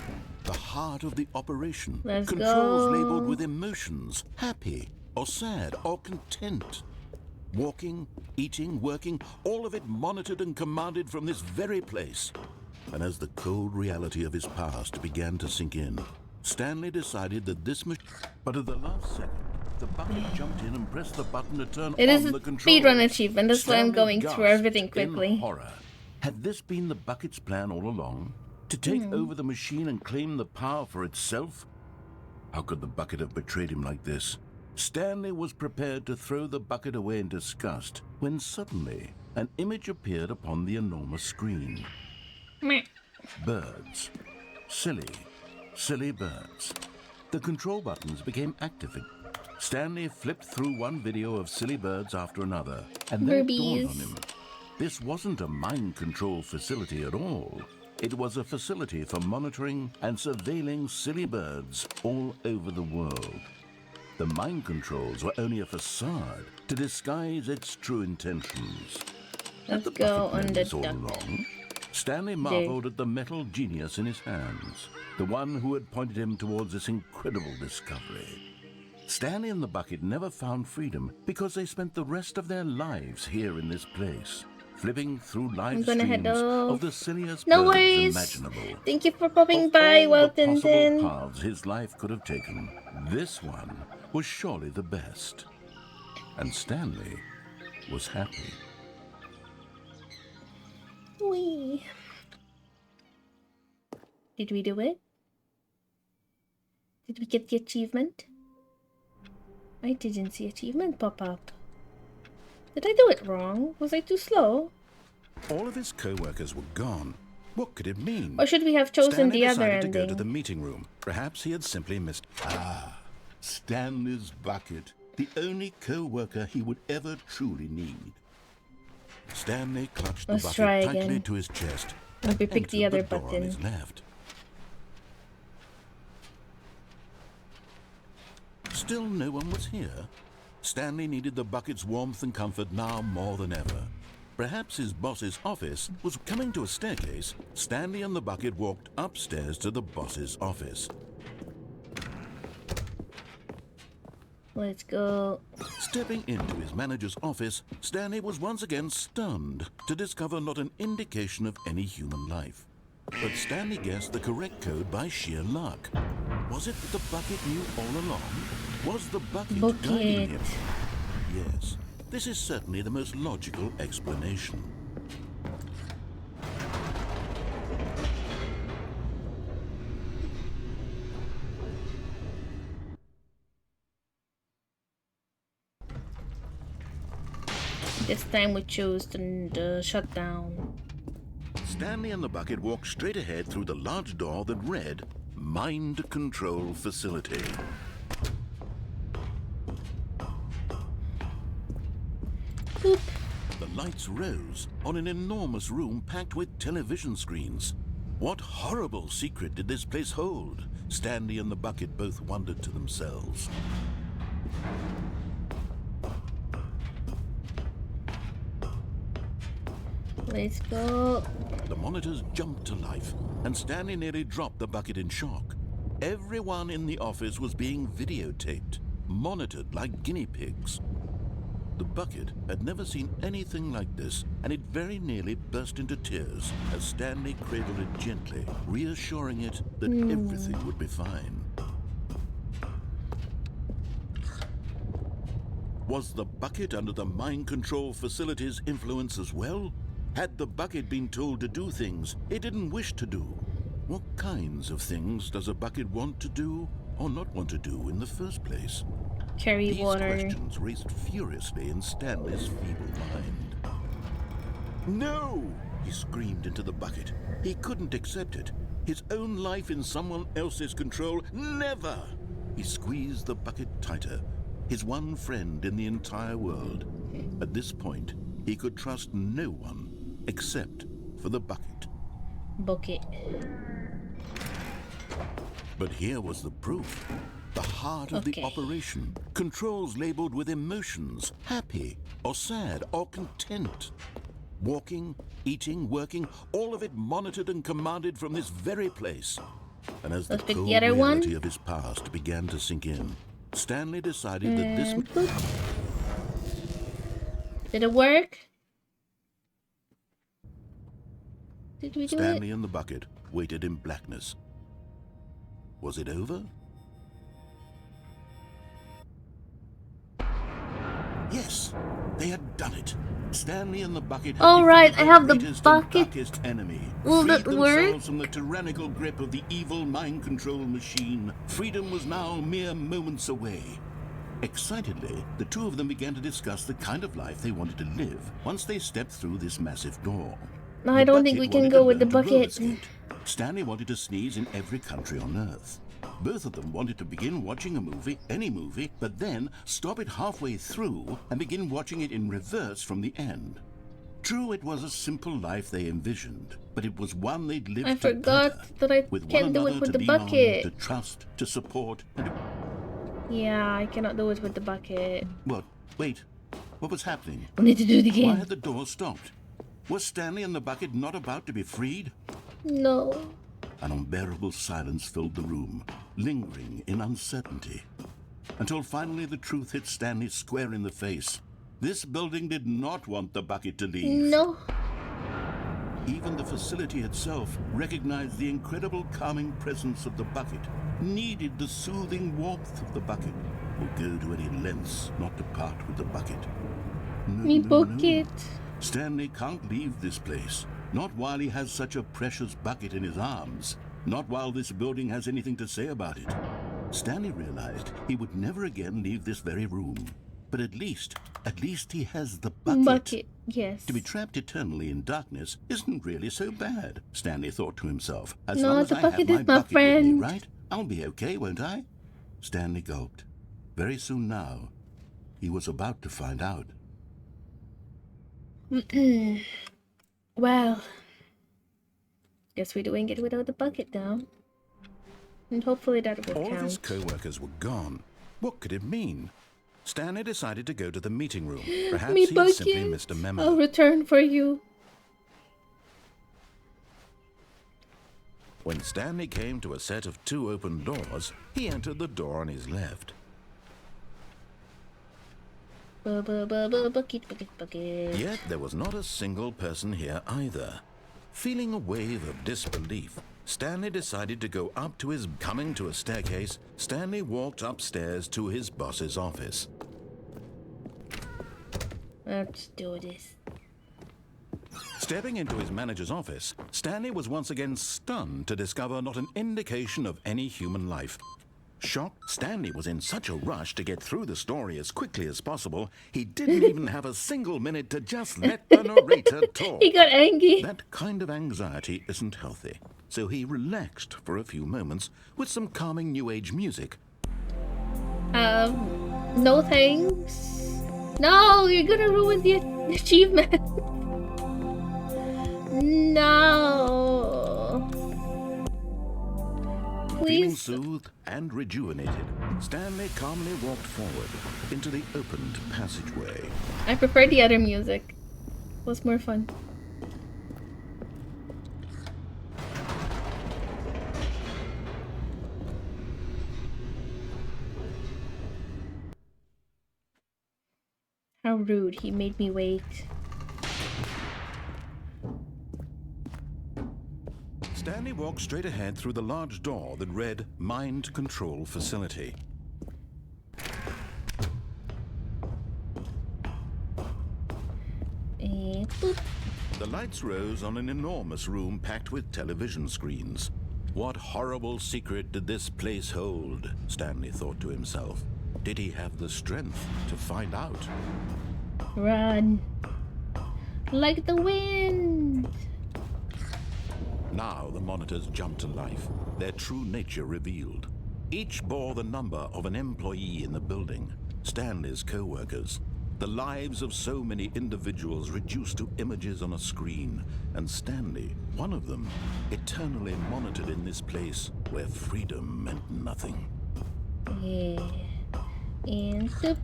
The heart of the operation. Let's Controls go. labeled with emotions, happy or sad or content. Walking, eating, working, all of it monitored and commanded from this very place. And as the cold reality of his past began to sink in, Stanley decided that this machine... But at the last second, the bucket jumped in and pressed the button to turn It on is a the controls. speedrun achievement, that's why I'm Stanley going through gasped everything quickly. in horror. Had this been the bucket's plan all along? To take over the machine and claim the power for itself? How could the bucket have betrayed him like this? Stanley was prepared to throw the bucket away in disgust when suddenly an image appeared upon the enormous screen. Meh. Birds. Silly birds. The control buttons became active. Stanley flipped through one video of silly birds after another, and then it dawned on him. This wasn't a mind control facility at all. It was a facility for monitoring and surveilling silly birds all over the world. The mind controls were only a facade to disguise its true intentions. Let's go on the all duck. along. Stanley marveled at the metal genius in his hands, the one who had pointed him towards this incredible discovery. Stanley and the bucket never found freedom because they spent the rest of their lives here in this place, flipping through live streams of the silliest No birds worries. imaginable. Thank you for popping Of by, all well the possible Tintin. paths his life could have taken, this one was surely the best. And Stanley was happy. Wee. Did we do it? Did we get the achievement? I didn't see achievement pop up. Did I do it wrong? Was I too slow? All of his co-workers were gone. What could it mean? Or should we have chosen Stanley the other decided ending? to go to the meeting room. Perhaps he had simply missed... Stanley's bucket. The only co-worker he would ever truly need. Stanley clutched the Let's bucket try tightly again. to his chest. Maybe and pick the entered other door button. on his left. Still no one was here. Stanley needed the bucket's warmth and comfort now more than ever. Perhaps his boss's office was coming to a staircase. Stanley and the bucket walked upstairs to the boss's office. Let's go. Stepping into his manager's office, Stanley was once again stunned to discover not an indication of any human life. But Stanley guessed the correct code by sheer luck. Was it that the bucket knew all along? Was the bucket guiding him? Yes, this is certainly the most logical explanation. This time we chose the shutdown. Stanley and the bucket walked straight ahead through the large door that read, Mind Control Facility. Boop. The lights rose on an enormous room packed with television screens. What horrible secret did this place hold? Stanley and the bucket both wondered to themselves. Let's go. The monitors jumped to life, and Stanley nearly dropped the bucket in shock. Everyone in the office was being videotaped, monitored like guinea pigs. The bucket had never seen anything like this, and it very nearly burst into tears as Stanley cradled it gently, reassuring it that everything would be fine. Was the bucket under the mind control facility's influence as well? Had the bucket been told to do things it didn't wish to do? What kinds of things does a bucket want to do or not want to do in the first place? Carry water. These questions raced furiously in Stanley's feeble mind. No! He screamed into the bucket. He couldn't accept it. His own life in someone else's control, never! He squeezed the bucket tighter. His one friend in the entire world. At this point, he could trust no one except for the bucket. Bucket. But here was the proof. The heart of the operation. Controls labeled with emotions. Happy or sad or content. Walking, eating, working, all of it monitored and commanded from this very place. And as the cold reality of his past began to sink in, Stanley decided that this... Did it work? Did we do Stanley and the bucket waited in blackness. Was it over? Yes, they had done it. Stanley and the bucket had I have the bucket. Darkest enemy. Will that work? From the tyrannical grip of the evil mind control machine. Freedom was now mere moments away. Excitedly, the two of them began to discuss the kind of life they wanted to live once they stepped through this massive door. No, I don't think we can go with the bucket. Stanley wanted to sneeze in every country on Earth. Both of them wanted to begin watching a movie, any movie, but then stop it halfway through and begin watching it in reverse from the end. True, it was a simple life they envisioned, but it was one they'd lived I forgot that I can't do it with the bucket. To trust, to support, and to... Yeah, I cannot do it with the bucket. What? Wait. What was happening? I need to do it again. Why had the door stopped? Was Stanley and the bucket not about to be freed? No. An unbearable silence filled the room, lingering in uncertainty. Until finally the truth hit Stanley square in the face. This building did not want the bucket to leave. No. Even the facility itself recognized the incredible calming presence of the bucket, needed the soothing warmth of the bucket, would go to any lengths not to part with the bucket. Me bucket. Stanley can't leave this place. Not while he has such a precious bucket in his arms. Not while this building has anything to say about it. Stanley realized he would never again leave this very room. But at least he has the bucket. Bucket, yes. To be trapped eternally in darkness isn't really so bad, Stanley thought to himself. As no, long as the I bucket have is my my friend. with me, right? I'll be okay, won't I? Stanley gulped. Very soon now, he was about to find out. Well, guess we're doing it without the bucket now. And hopefully that will count. All of his co-workers were gone. What could it mean? Stanley decided to go to the meeting room. Perhaps he had simply missed a memo. I'll return for you. When Stanley came to a set of 2 open doors, he entered the door on his left. Bucket, bucket, bucket. Yet there was not a single person here either. Feeling a wave of disbelief, Stanley decided to go up to his... Coming to a staircase, Stanley walked upstairs to his boss's office. Let's do this. Stepping into his manager's office, Stanley was once again stunned to discover not an indication of any human life. Shocked, Stanley was in such a rush to get through the story as quickly as possible, he didn't even have a single minute to just let the narrator talk. He got angry. That kind of anxiety isn't healthy, so he relaxed for a few moments with some calming New Age music. No thanks. No, you're gonna ruin the achievement. No. Feeling soothed and rejuvenated, Stanley calmly walked forward into the opened passageway. I prefer the other music. It was more fun. How rude, he made me wait. Stanley walked straight ahead through the large door that read Mind Control Facility. Boop. The lights rose on an enormous room packed with television screens. What horrible secret did this place hold? Stanley thought to himself. Did he have the strength to find out? Run. Like the wind. Now the monitors jumped to life, their true nature revealed. Each bore the number of an employee in the building, Stanley's co-workers. The lives of so many individuals reduced to images on a screen, and Stanley, one of them, eternally monitored in this place where freedom meant nothing. Yeah. And soup.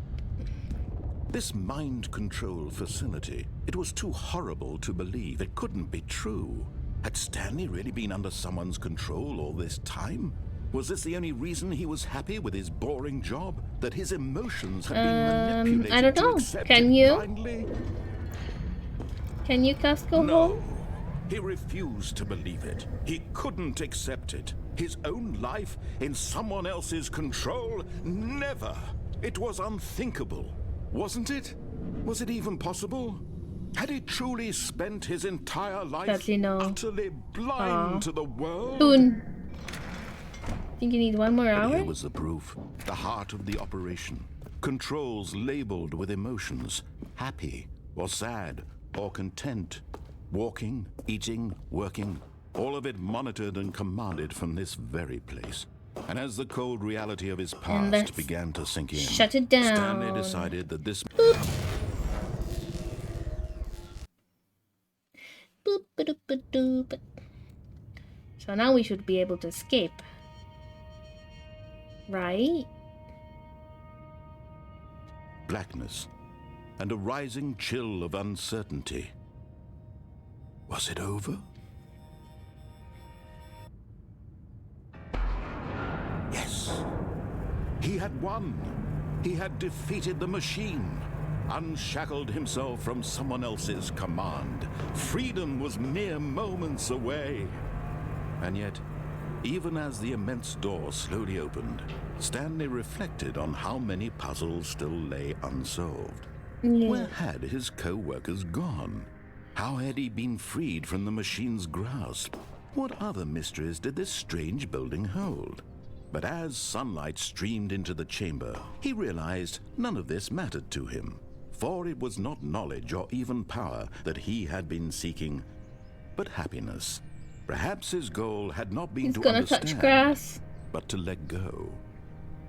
This mind control facility, it was too horrible to believe. It couldn't be true. Had Stanley really been under someone's control all this time? Was this the only reason he was happy with his boring job? That his emotions had been manipulated I don't know. to accept Can it you? blindly? Can you, Casco? No. He refused to believe it. He couldn't accept it. His own life in someone else's control? Never. It was unthinkable. Wasn't it? Was it even possible? Had he truly spent his entire life utterly blind to the world? Soon. Think you need one more hour? Here was the proof. The heart of the operation. Controls labeled with emotions. Happy or sad or content. Walking, eating, working. All of it monitored and commanded from this very place. And as the cold reality of his past began to sink in, shut it down. Stanley decided that this... Boop. Boop, ba-doop, ba-doop. So now we should be able to escape. Right? Blackness and a rising chill of uncertainty. Was it over? Yes. He had won. He had defeated the machine. Unshackled himself from someone else's command. Freedom was mere moments away. And yet, even as the immense door slowly opened, Stanley reflected on how many puzzles still lay unsolved. Yeah. Where had his co-workers gone? How had he been freed from the machine's grasp? What other mysteries did this strange building hold? But as sunlight streamed into the chamber, he realized none of this mattered to him. For it was not knowledge or even power that he had been seeking, but happiness. Perhaps his goal had not been to understand, touch grass, but to let go.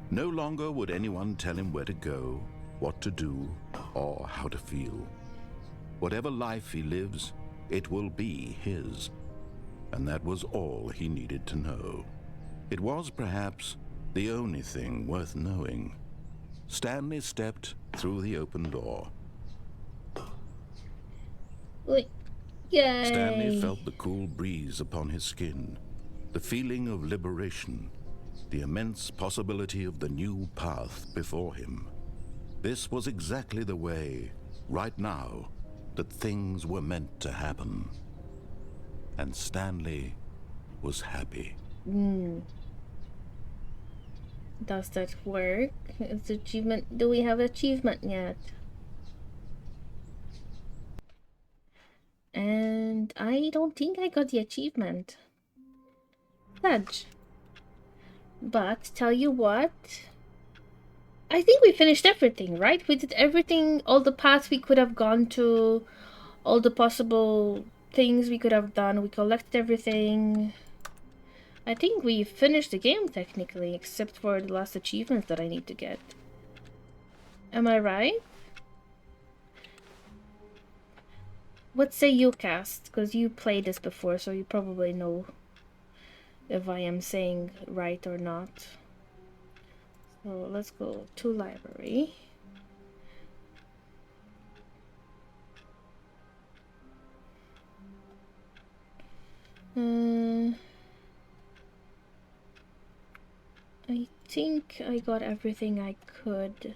No longer would anyone tell him where to go, what to do, or how to feel. Whatever life he lives, it will be his. And that was all he needed to know. It was perhaps the only thing worth knowing. Stanley stepped through the open door. Wait. Yay. Stanley felt the cool breeze upon his skin, the feeling of liberation, the immense possibility of the new path before him. This was exactly the way, right now, that things were meant to happen. And Stanley was happy. Does that work? Is the achievement? Do we have achievement yet? And I don't think I got the achievement. Fudge. But tell you what, I think we finished everything, right? We did everything, all the paths we could have gone to, all the possible things we could have done. We collected everything. I think we finished the game technically, except for the last achievements that I need to get. Am I right? What say you, Cast? Because you played this before, so you probably know if I am saying right or not. So let's go to library. I think I got everything I could.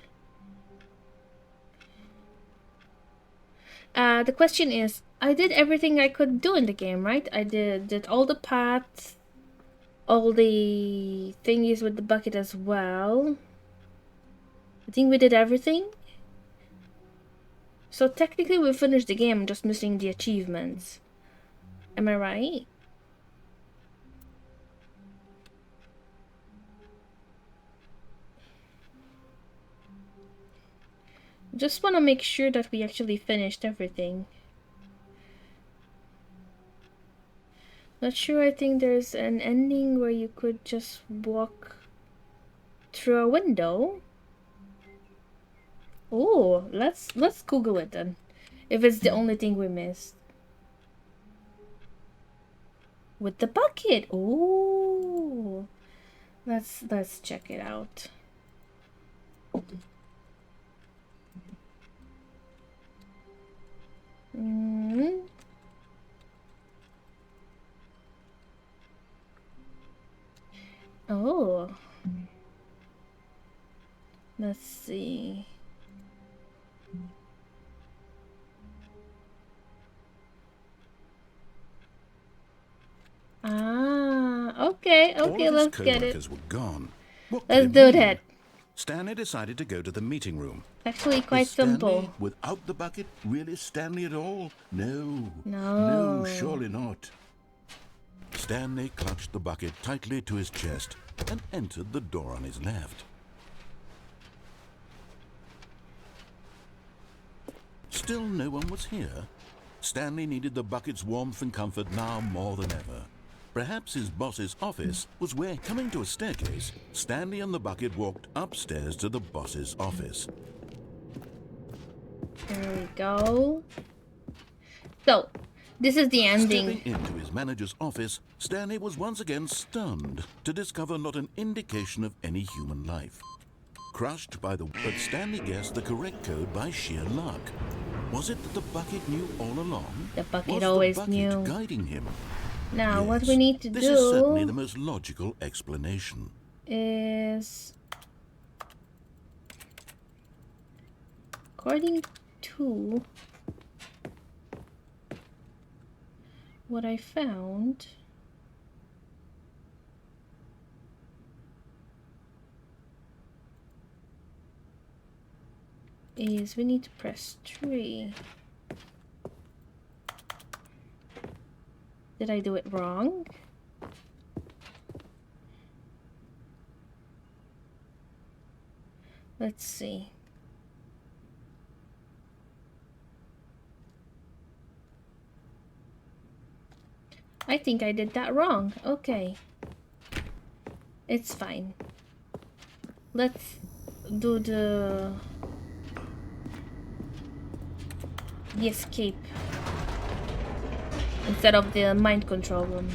The question is, I did everything I could do in the game, right? I did all the paths, all the thingies with the bucket as well. I think we did everything. So technically we finished the game, just missing the achievements. Am I right? Just want to make sure that we actually finished everything. Not sure, I think there's an ending where you could just walk through a window. Oh, let's Google it then. If it's the only thing we missed. With the bucket. Oh. Let's check it out. Oh. Let's see. Okay, let's get it. Were gone. Let's do that. Stanley decided to go to the meeting room. Actually, quite simple. Stanley, without the bucket, really Stanley at all? No. No. No, surely not. Stanley clutched the bucket tightly to his chest and entered the door on his left. Still no one was here. Stanley needed the bucket's warmth and comfort now more than ever. Perhaps his boss's office was where, coming to a staircase, Stanley and the bucket walked upstairs to the boss's office. There we go. So, this is the ending. Stepping into his manager's office, Stanley was once again stunned to discover not an indication of any human life. Crushed by the... But Stanley guessed the correct code by sheer luck. Was it that the bucket knew all along? The bucket always knew. Guiding him? Now, Yes, what we need to this do... is certainly the most logical explanation. ...is... According to... what I found... is we need to press 3. Did I do it wrong? Let's see. I think I did that wrong. Okay. It's fine. Let's do the escape instead of the mind control room.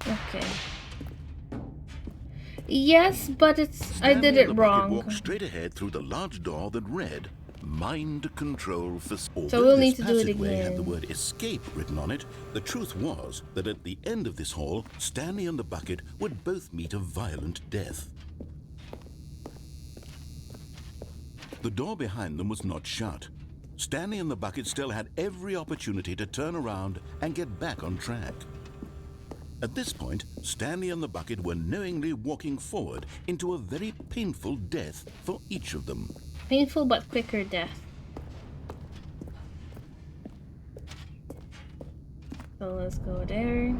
Okay. Yes, but I did it wrong. Walked straight ahead through the large door that read "Mind Control Facility." So we'll need to do it again. Had the word "escape" written on it. The truth was that at the end of this hall, Stanley and the bucket would both meet a violent death. The door behind them was not shut. Stanley and the bucket still had every opportunity to turn around and get back on track. At this point, Stanley and the bucket were knowingly walking forward into a very painful death for each of them. Painful but quicker death. So let's go there.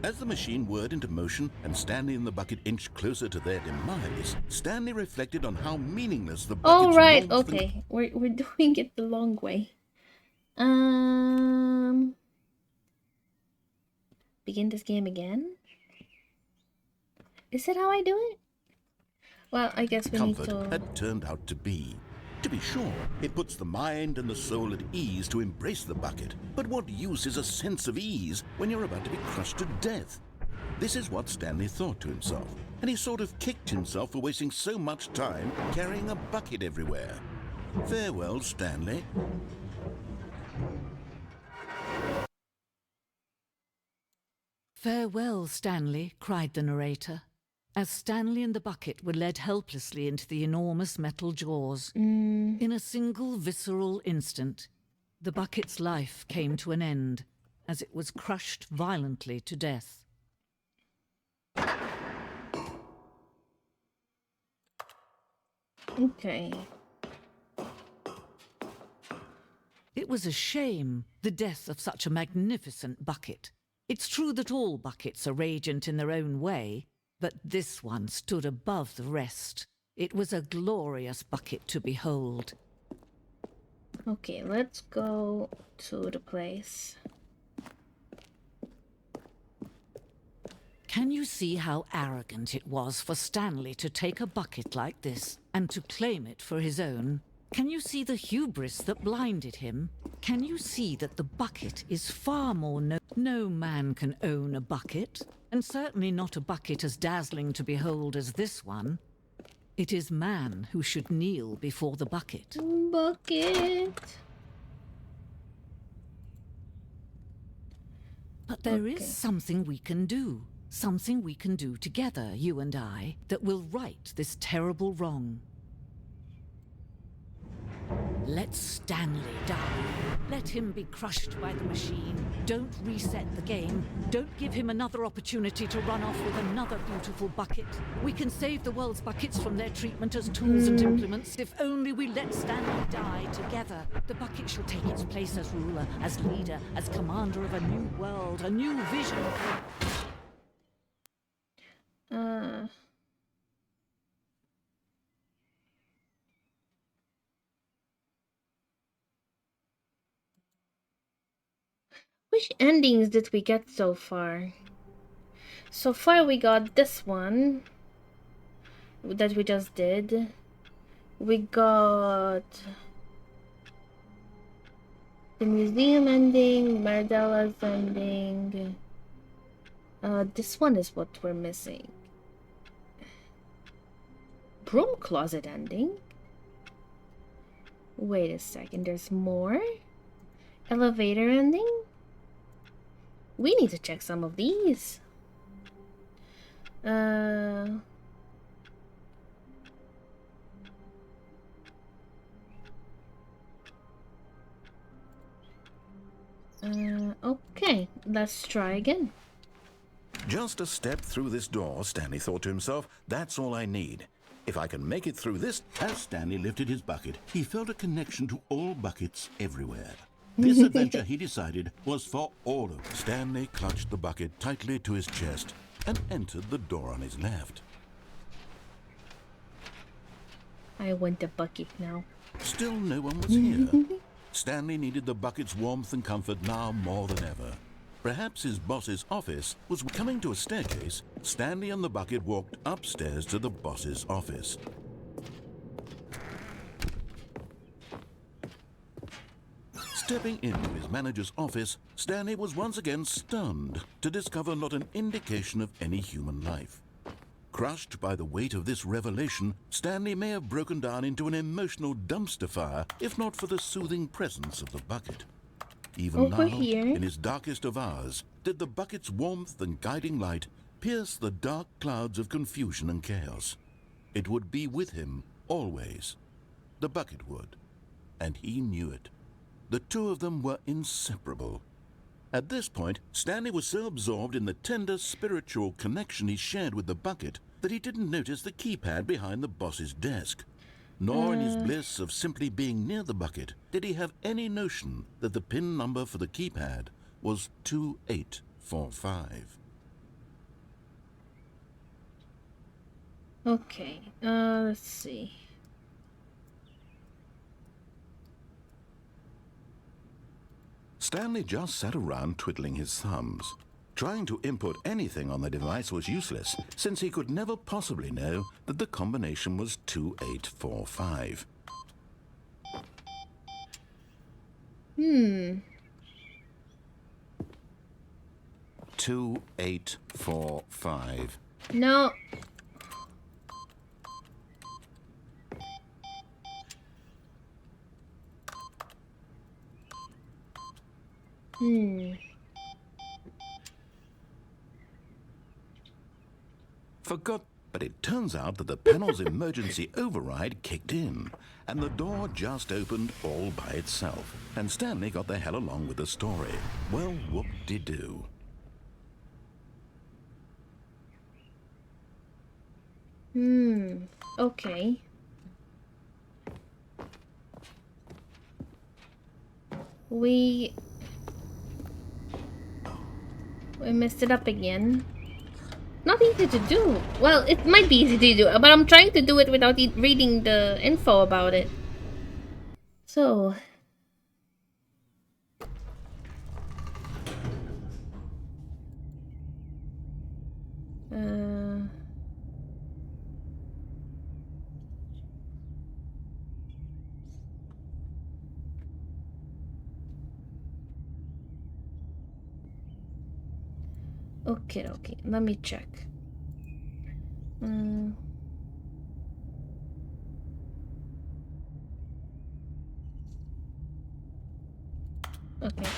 As the machine whirred into motion and Stanley and the bucket inched closer to their demise, Stanley reflected on how meaningless the bucket's... Oh, right, okay. We're doing it the long way. Begin this game again? Is that how I do it? Well, I guess we need to... had turned out to be. To be sure, it puts the mind and the soul at ease to embrace the bucket, but what use is a sense of ease when you're about to be crushed to death? This is what Stanley thought to himself, and he sort of kicked himself for wasting so much time carrying a bucket everywhere. Farewell, Stanley. Farewell, Stanley, cried the narrator, as Stanley and the bucket were led helplessly into the enormous metal jaws. In a single visceral instant, the bucket's life came to an end as it was crushed violently to death. Okay. It was a shame, the death of such a magnificent bucket. It's true that all buckets are radiant in their own way, but this one stood above the rest. It was a glorious bucket to behold. Okay, let's go to the place. Can you see how arrogant it was for Stanley to take a bucket like this and to claim it for his own? Can you see the hubris that blinded him? Can you see that the bucket is far more no man can own a bucket, and certainly not a bucket as dazzling to behold as this one. It is man who should kneel before the bucket. Bucket! But there is something we can do. Something we can do together, you and I, that will right this terrible wrong. Let Stanley die. Let him be crushed by the machine. Don't reset the game. Don't give him another opportunity to run off with another beautiful bucket. We can save the world's buckets from their treatment as tools and implements if only we let Stanley die together. The bucket shall take its place as ruler, as leader, as commander of a new world, a new vision. Which endings did we get so far? So far we got this one that we just did. We got the museum ending, Mardella's ending. This one is what we're missing. Broom closet ending? Wait a second, there's more? Elevator ending? We need to check some of these. Okay, let's try again. Just a step through this door, Stanley thought to himself. That's all I need. If I can make it through this... As Stanley lifted his bucket, he felt a connection to all buckets everywhere. This adventure, he decided, was for all of them. Stanley clutched the bucket tightly to his chest and entered the door on his left. I want the bucket now. Still no one was here. Stanley needed the bucket's warmth and comfort now more than ever. Perhaps his boss's office was coming to a staircase. Stanley and the bucket walked upstairs to the boss's office. Stepping into his manager's office, Stanley was once again stunned to discover not an indication of any human life. Crushed by the weight of this revelation, Stanley may have broken down into an emotional dumpster fire if not for the soothing presence of the bucket. Even now, in his darkest of hours, did the bucket's warmth and guiding light pierce the dark clouds of confusion and chaos. It would be with him always. The bucket would, and he knew it. The two of them were inseparable. At this point, Stanley was so absorbed in the tender spiritual connection he shared with the bucket that he didn't notice the keypad behind the boss's desk. Nor in his bliss of simply being near the bucket did he have any notion that the PIN number for the keypad was 2845. Okay, let's see. Stanley just sat around twiddling his thumbs. Trying to input anything on the device was useless, since he could never possibly know that the combination was 2845. Hmm. 2845. No. Forgot, but it turns out that the panel's emergency override kicked in, and the door just opened all by itself. And Stanley got the hell along with the story. Well, whoop-de-doo. Okay. We messed it up again. Not easy to do. Well, it might be easy to do, but I'm trying to do it without reading the info about it. So... Okay, let me check. Okay.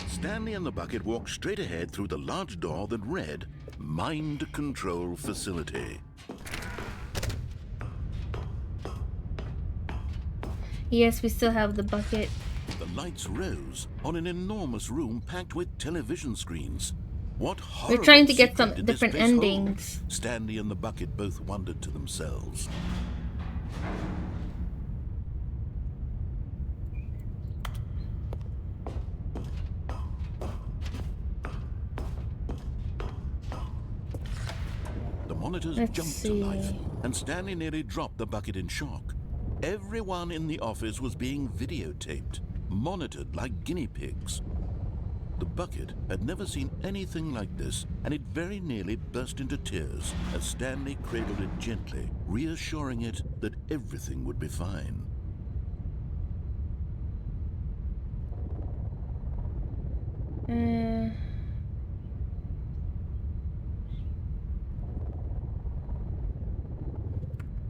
Stanley and the bucket walked straight ahead through the large door that read, Mind Control Facility. Yes, we still have the bucket. The lights rose on an enormous room packed with television screens. What horrible We're trying to get secret some did different this place hold? endings. Stanley and the bucket both wondered to themselves. The monitors jumped to life, and Stanley nearly dropped the bucket in shock. Everyone in the office was being videotaped, monitored like guinea pigs. The bucket had never seen anything like this, and it very nearly burst into tears as Stanley cradled it gently, reassuring it that everything would be fine.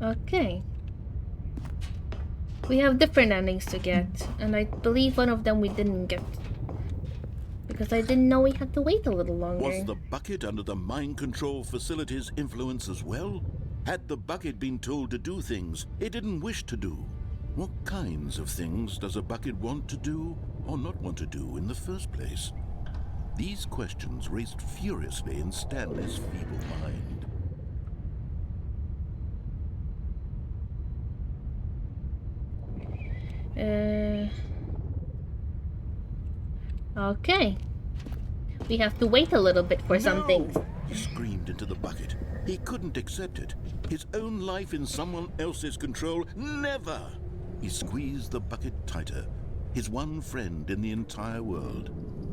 Okay. We have different endings to get, and I believe one of them we didn't get. Because I didn't know we had to wait a little longer. Was the bucket under the mind control facility's influence as well? Had the bucket been told to do things it didn't wish to do? What kinds of things does a bucket want to do or not want to do in the first place? These questions raced furiously in Stanley's feeble mind. Okay. We have to wait a little bit for some things. He screamed into the bucket. He couldn't accept it. His own life in someone else's control, never! He squeezed the bucket tighter. His one friend in the entire world.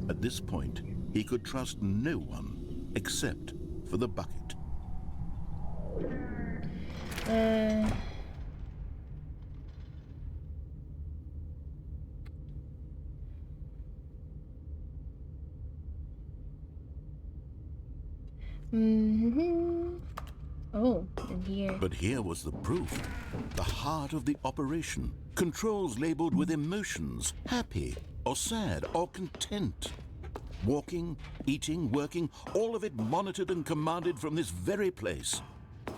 At this point, he could trust no one except for the bucket. Oh, in here. But here was the proof. The heart of the operation. Controls labeled with emotions. Happy, or sad, or content. Walking, eating, working, all of it monitored and commanded from this very place.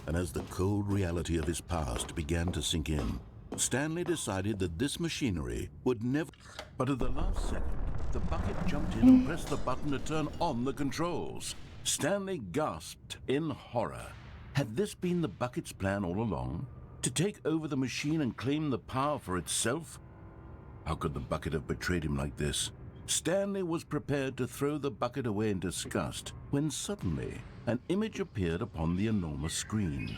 And as the cold reality of his past began to sink in, Stanley decided that this machinery would never... But at the last second, the bucket jumped in and pressed the button to turn on the controls. Stanley gasped in horror. Had this been the bucket's plan all along? To take over the machine and claim the power for itself? How could the bucket have betrayed him like this? Stanley was prepared to throw the bucket away in disgust when suddenly an image appeared upon the enormous screen.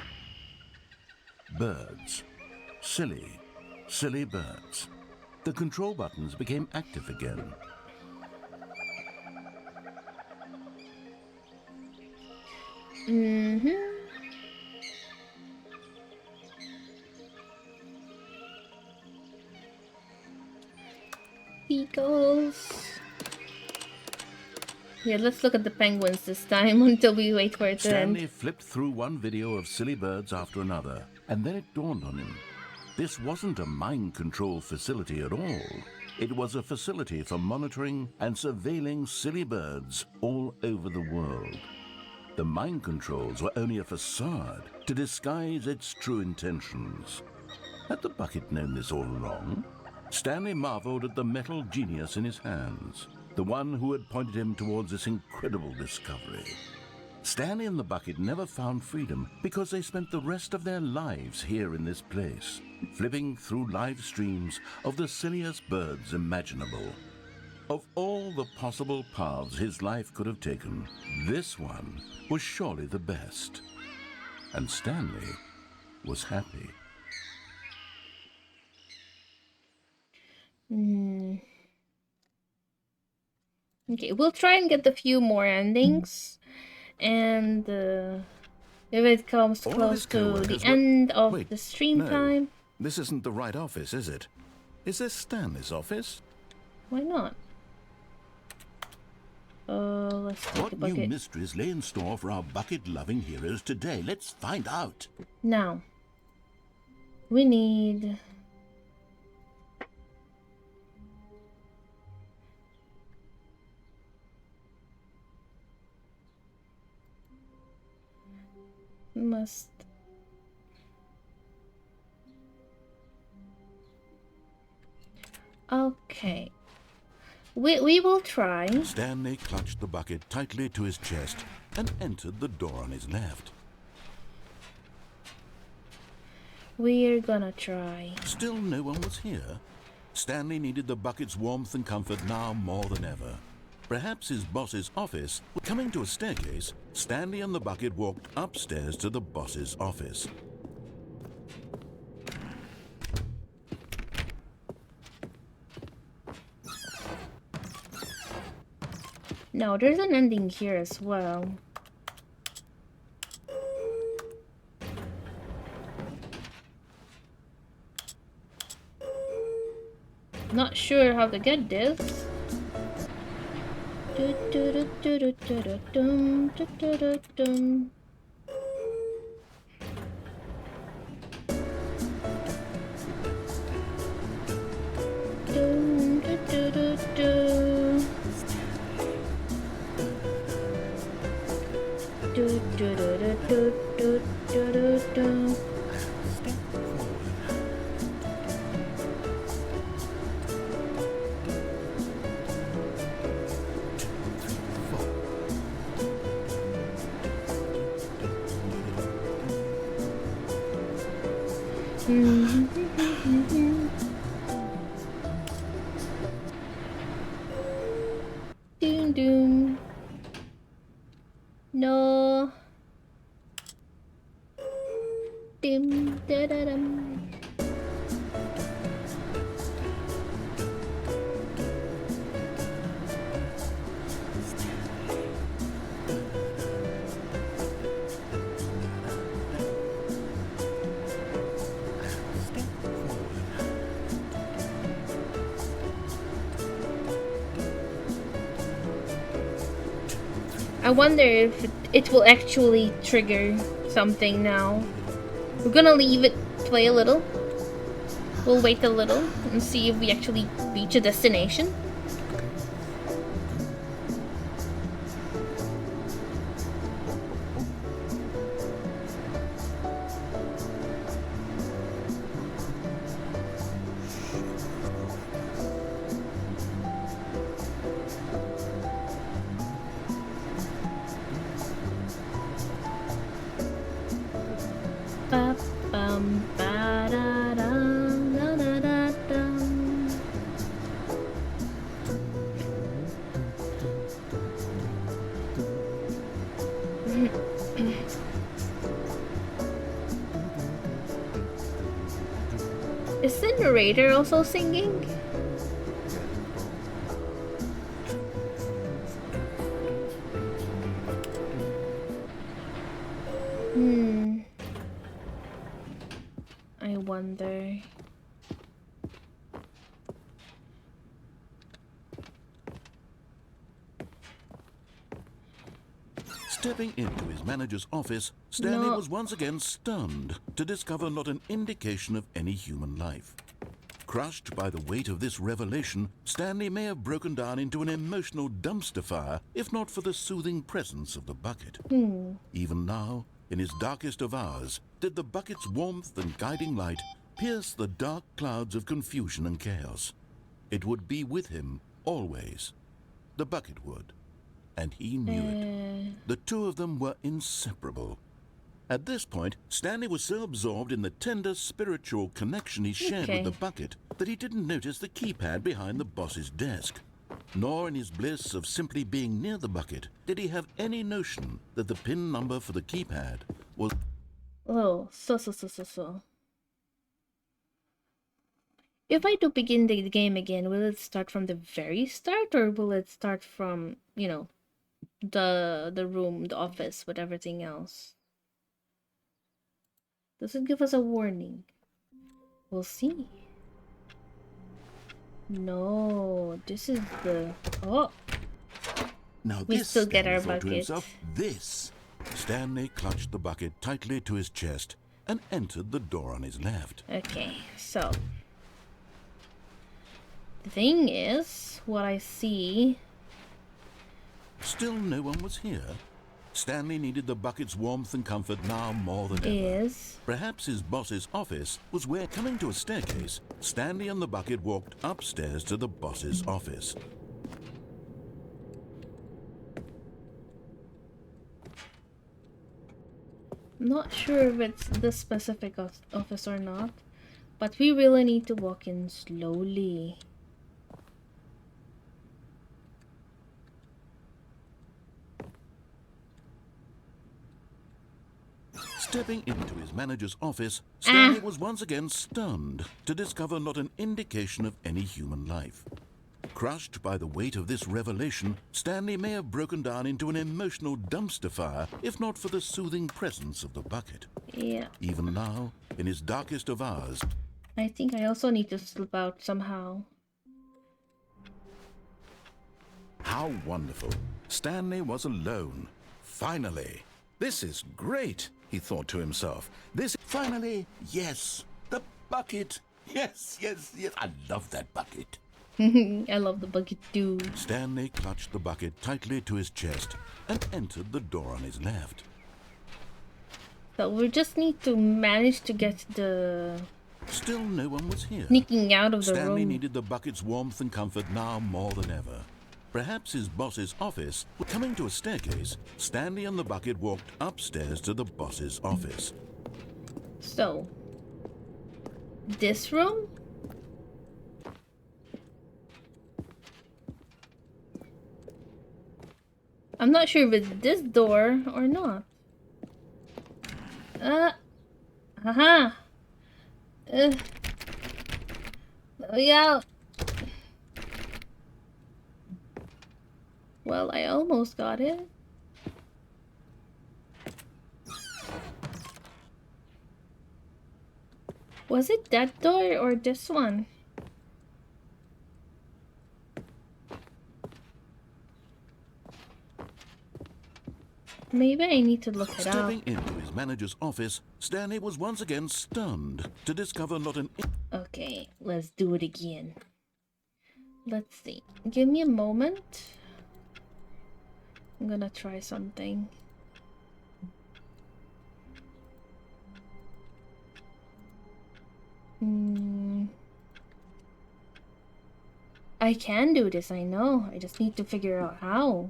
Birds. Silly, silly birds. The control buttons became active again. seagulls. Yeah, let's look at the penguins this time until we wait for it to end. Stanley flipped through one video of silly birds after another, and then it dawned on him. This wasn't a mind control facility at all. It was a facility for monitoring and surveilling silly birds all over the world. The mind controls were only a facade to disguise its true intentions. Had the bucket known this all along? Stanley marveled at the metal genius in his hands, the one who had pointed him towards this incredible discovery. Stanley and the bucket never found freedom because they spent the rest of their lives here in this place, flipping through live streams of the silliest birds imaginable. Of all the possible paths his life could have taken, this one was surely the best. And Stanley was happy. Okay, we'll try and get a few more endings. And if it comes close to the end of the stream time... This isn't the right office, is it? Is this Stanley's office? Why not? Let's take What new mysteries lay in store for our bucket-loving heroes today? Let's find out. Now, we need... must... Okay. We will try. Stanley clutched the bucket tightly to his chest and entered the door on his left. We're gonna try. Still no one was here. Stanley needed the bucket's warmth and comfort now more than ever. Perhaps his boss's office. Coming to a staircase, Stanley and the bucket walked upstairs to the boss's office. No, there's an ending here as well. Not sure how to get this. Doom doom. No. Dim da da dum. I wonder if it will actually trigger something now. We're gonna leave it play a little. We'll wait a little and see if we actually reach a destination. Is the narrator also singing? I wonder. Stepping into his manager's office, Stanley was once again stunned to discover not an indication of any human life. Crushed by the weight of this revelation, Stanley may have broken down into an emotional dumpster fire if not for the soothing presence of the bucket. Even now, in his darkest of hours, did the bucket's warmth and guiding light pierce the dark clouds of confusion and chaos. It would be with him always. The bucket would. And he knew it. The two of them were inseparable. At this point, Stanley was so absorbed in the tender spiritual connection he shared with the bucket that he didn't notice the keypad behind the boss's desk. Nor in his bliss of simply being near the bucket did he have any notion that the pin number for the keypad was... Oh, so. If I do begin the game again, will it start from the very start, or will it start from, you know, the room, the office, with everything else? Does it give us a warning? We'll see. No, this is the... Oh! Now we this, still get our Stanley thought to bucket. himself, this. Stanley clutched the bucket tightly to his chest and entered the door on his left. Okay, so... The thing is, what I see... Still no one was here. Stanley needed the bucket's warmth and comfort now more than ever. Perhaps his boss's office was where, coming to a staircase, Stanley and the bucket walked upstairs to the boss's office. I'm not sure if it's this specific office or not, but we really need to walk in slowly. Stepping into his manager's office, Stanley was once again stunned to discover not an indication of any human life. Crushed by the weight of this revelation, Stanley may have broken down into an emotional dumpster fire if not for the soothing presence of the bucket. Yeah. Even now, in his darkest of hours... I think I also need to slip out somehow. How wonderful. Stanley was alone. Finally. This is great, he thought to himself. Finally, yes. The bucket. Yes. I love that bucket. I love the bucket too. Stanley clutched the bucket tightly to his chest and entered the door on his left. So we just need to manage to get the... Still no one was here. Sneaking out of the room. Stanley needed the bucket's warmth and comfort now more than ever. Perhaps his boss's office. Coming to a staircase, Stanley and the bucket walked upstairs to the boss's office. So, this room? I'm not sure if it's this door or not. Yeah. Well, I almost got it. Was it that door or this one? Maybe I need to look it up. Stepping into his manager's office, Stanley was once again stunned to discover not an... Okay, let's do it again. Let's see. Give me a moment. I'm gonna try something. I can do this, I know. I just need to figure out how.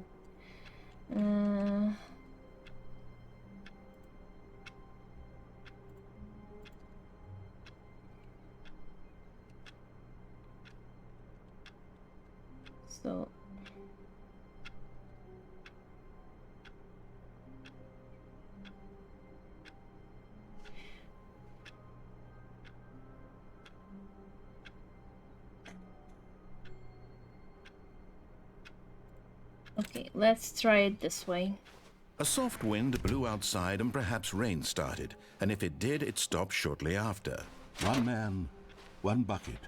So... Okay, let's try it this way. A soft wind blew outside and perhaps rain started, and if it did, it stopped shortly after. One man, one bucket.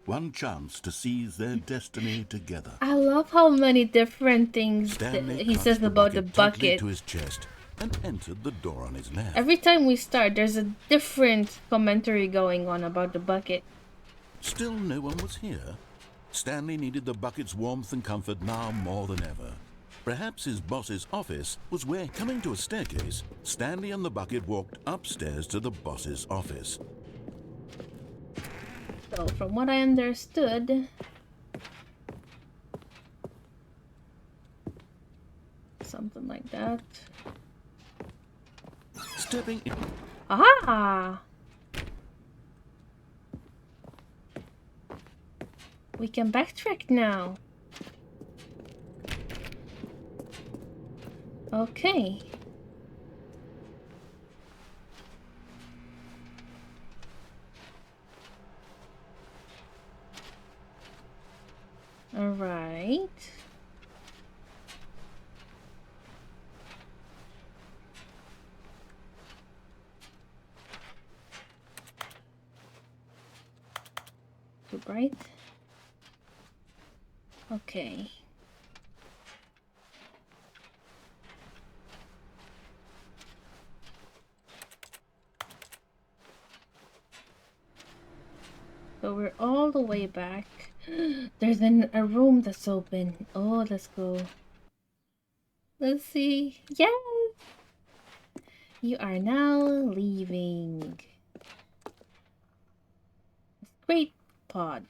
one chance to seize their destiny together. I love how many different things Stanley he says about the bucket. to his chest and entered the door on his left. Every time we start, there's a different commentary going on about the bucket. Still no one was here. Stanley needed the bucket's warmth and comfort now more than ever. Perhaps his boss's office was where, coming to a staircase, Stanley and the bucket walked upstairs to the boss's office. So, from what I understood, something like that. Stepping in. Aha! We can backtrack now. Okay. All right. Too bright. Okay. So we're all the way back. There's a room that's open. Oh, let's go. Let's see. Yes! You are now leaving. Great pod.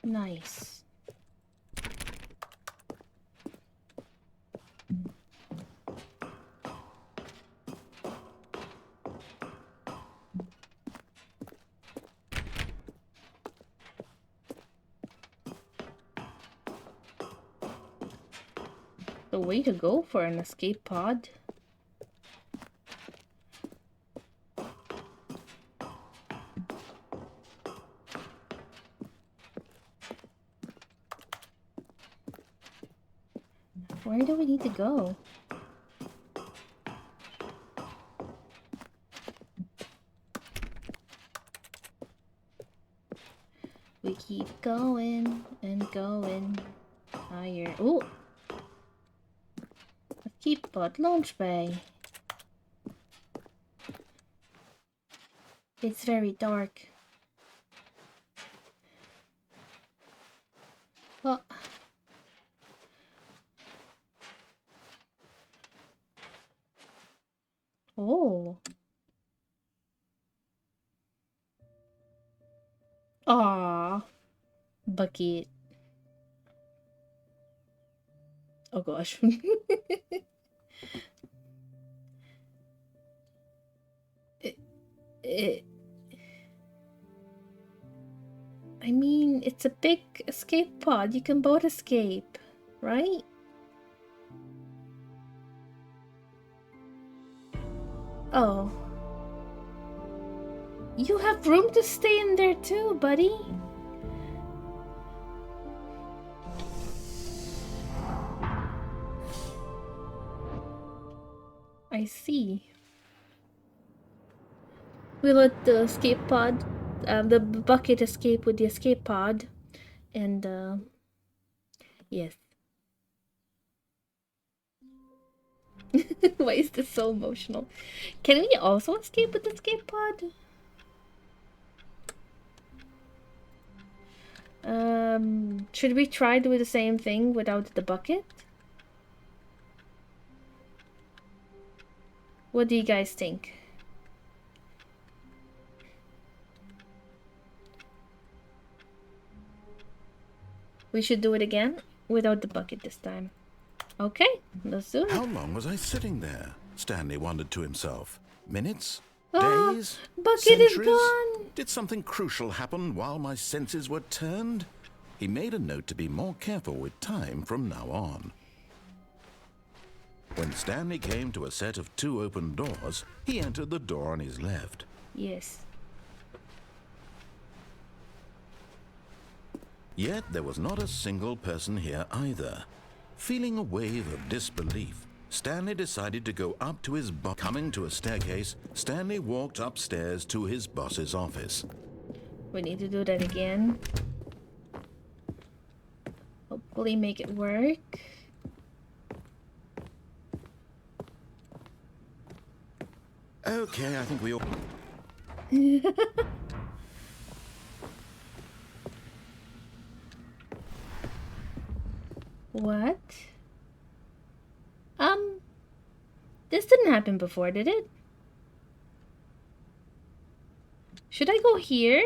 Nice. The way to go for an escape pod. Where do we need to go? We keep going and going higher. Ooh! Escape pod launch bay. It's very dark. Oh. Oh. Ah, bucket. Oh gosh. I mean, it's a big escape pod. You can both escape, right? Oh. You have room to stay in there too, buddy. I see. We let the escape pod, the bucket escape with the escape pod, and yes. Why is this so emotional? Can we also escape with the escape pod? Should we try to do the same thing without the bucket? What do you guys think? We should do it again without the bucket this time. Okay, let's do it. How long was I sitting there? Stanley wondered to himself. Minutes? Oh, days? bucket centuries? is gone! Did something crucial happen while my senses were turned? He made a note to be more careful with time from now on. When Stanley came to a set of 2 open doors, he entered the door on his left. Yes. Yet there was not a single person here either. Feeling a wave of disbelief, Stanley decided to go up to his boss. Coming to a staircase, Stanley walked upstairs to his boss's office. We need to do that again. Hopefully make it work. Okay, I think we all... What? This didn't happen before, did it? Should I go here?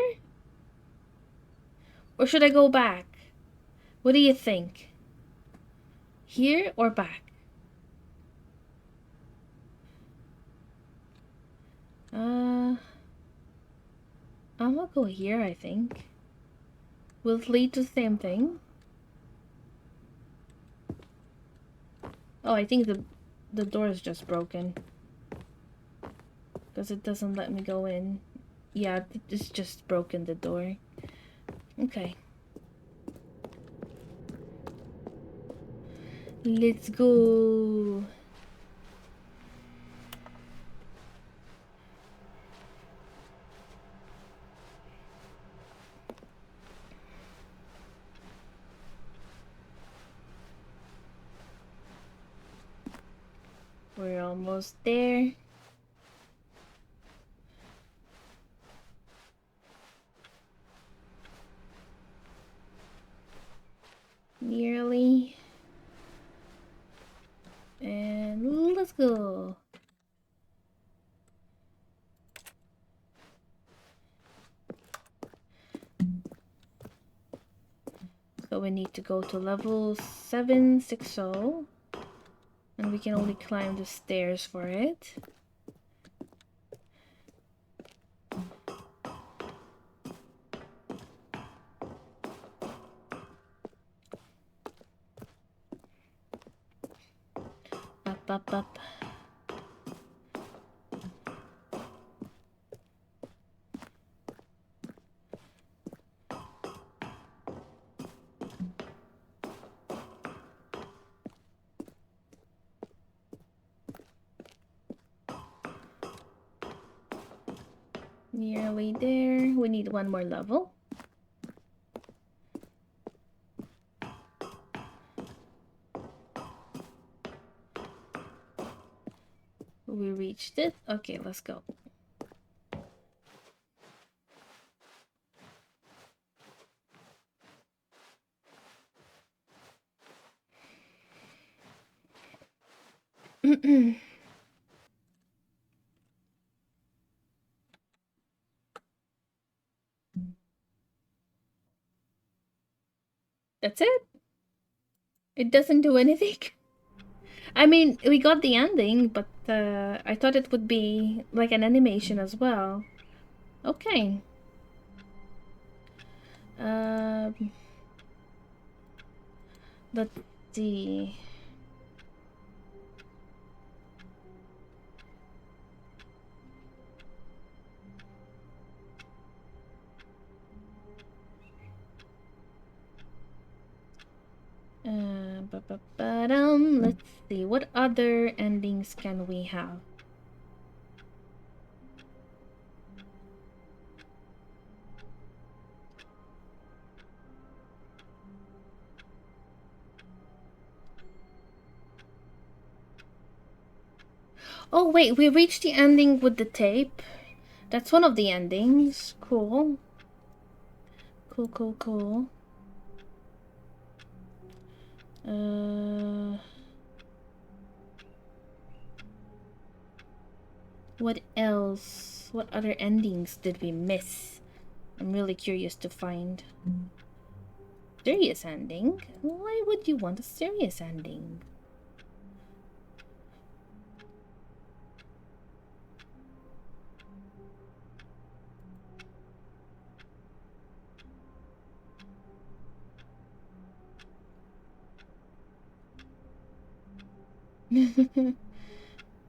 Or should I go back? What do you think? Here or back? I'm gonna go here, I think. Will it lead to the same thing? Oh, I think the door is just broken. Because it doesn't let me go in. Yeah, it's just broken, the door. Okay. Let's go. We're almost there. Nearly. And let's go. So we need to go to level 760. And we can only climb the stairs for it. Up. Nearly there. We need one more level. We reached it. Okay, let's go. That's it? It doesn't do anything? I mean, we got the ending, but I thought it would be like an animation as well. Okay. Let's see. Let's see, what other endings can we have? Oh wait, we reached the ending with the tape. That's one of the endings. Cool. Cool. What else? What other endings did we miss? I'm really curious to find. Serious ending? Why would you want a serious ending?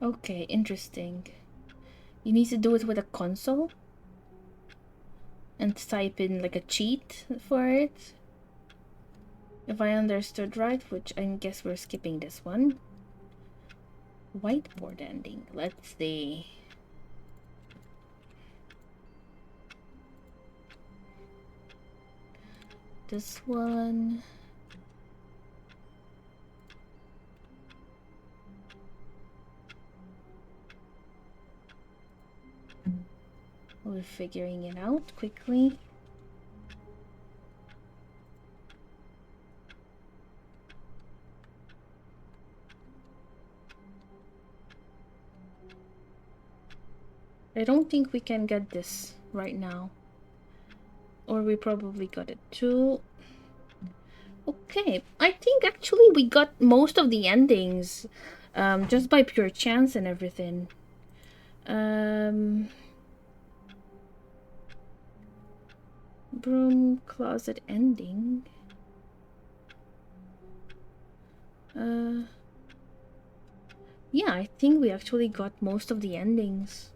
Okay, interesting. You need to do it with a console and type in like a cheat for it. If I understood right, which I guess we're skipping this one. Whiteboard ending. Let's see. This one. We're figuring it out quickly. I don't think we can get this right now. Or we probably got it too. Okay, I think actually we got most of the endings just by pure chance and everything. Broom closet ending. Yeah, I think we actually got most of the endings.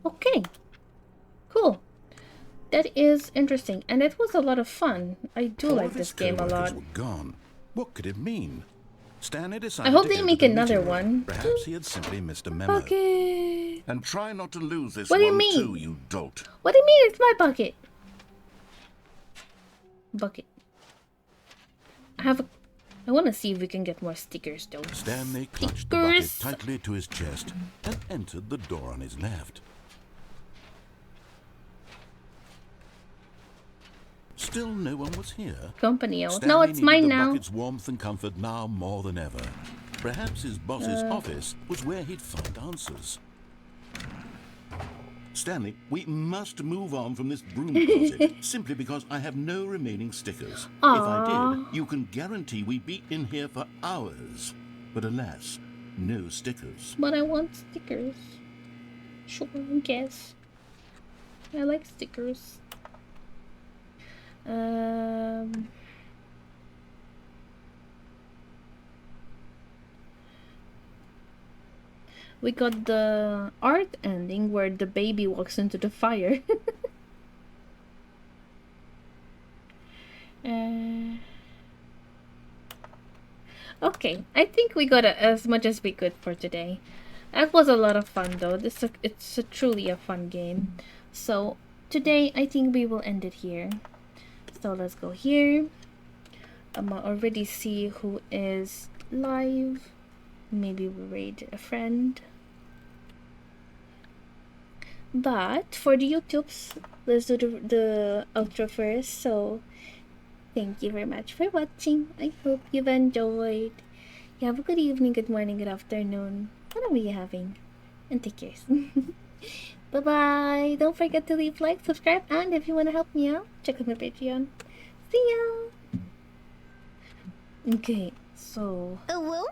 Okay, cool. That is interesting, and it was a lot of fun. I do like this game a lot. Were gone. What could it mean? Stanley decided I hope they make another one. Perhaps he had simply missed a memo. Bucket. And try not to lose this What do you one mean? too, you dolt. What do you mean it's my bucket? Bucket. I want to see if we can get more stickers though. Stanley clutched the bucket tightly to his chest and entered the door on his left. Still no one was here. Company out. Stanley No, it's mine the now. Bucket's warmth and comfort now more than ever. Perhaps his boss's office was where he'd find answers. Stanley, we must move on from this broom closet simply because I have no remaining stickers. Aww. If I did, you can guarantee we'd be in here for hours. But alas, no stickers. But I want stickers. Sure, I guess. I like stickers. We got the art ending where the baby walks into the fire. Okay, I think we got as much as we could for today. That was a lot of fun though. It's truly a fun game. So today I think we will end it here. So let's go here. I already see who is live. Maybe we raid a friend. But for the YouTubes, let's do the outro first. So thank you very much for watching. I hope you've enjoyed. You have a good evening, good morning, good afternoon. Whatever you're having. And take care. Bye bye. Don't forget to leave like, subscribe, and if you want to help me out, check out my Patreon. See ya. Okay, so. Oh, well?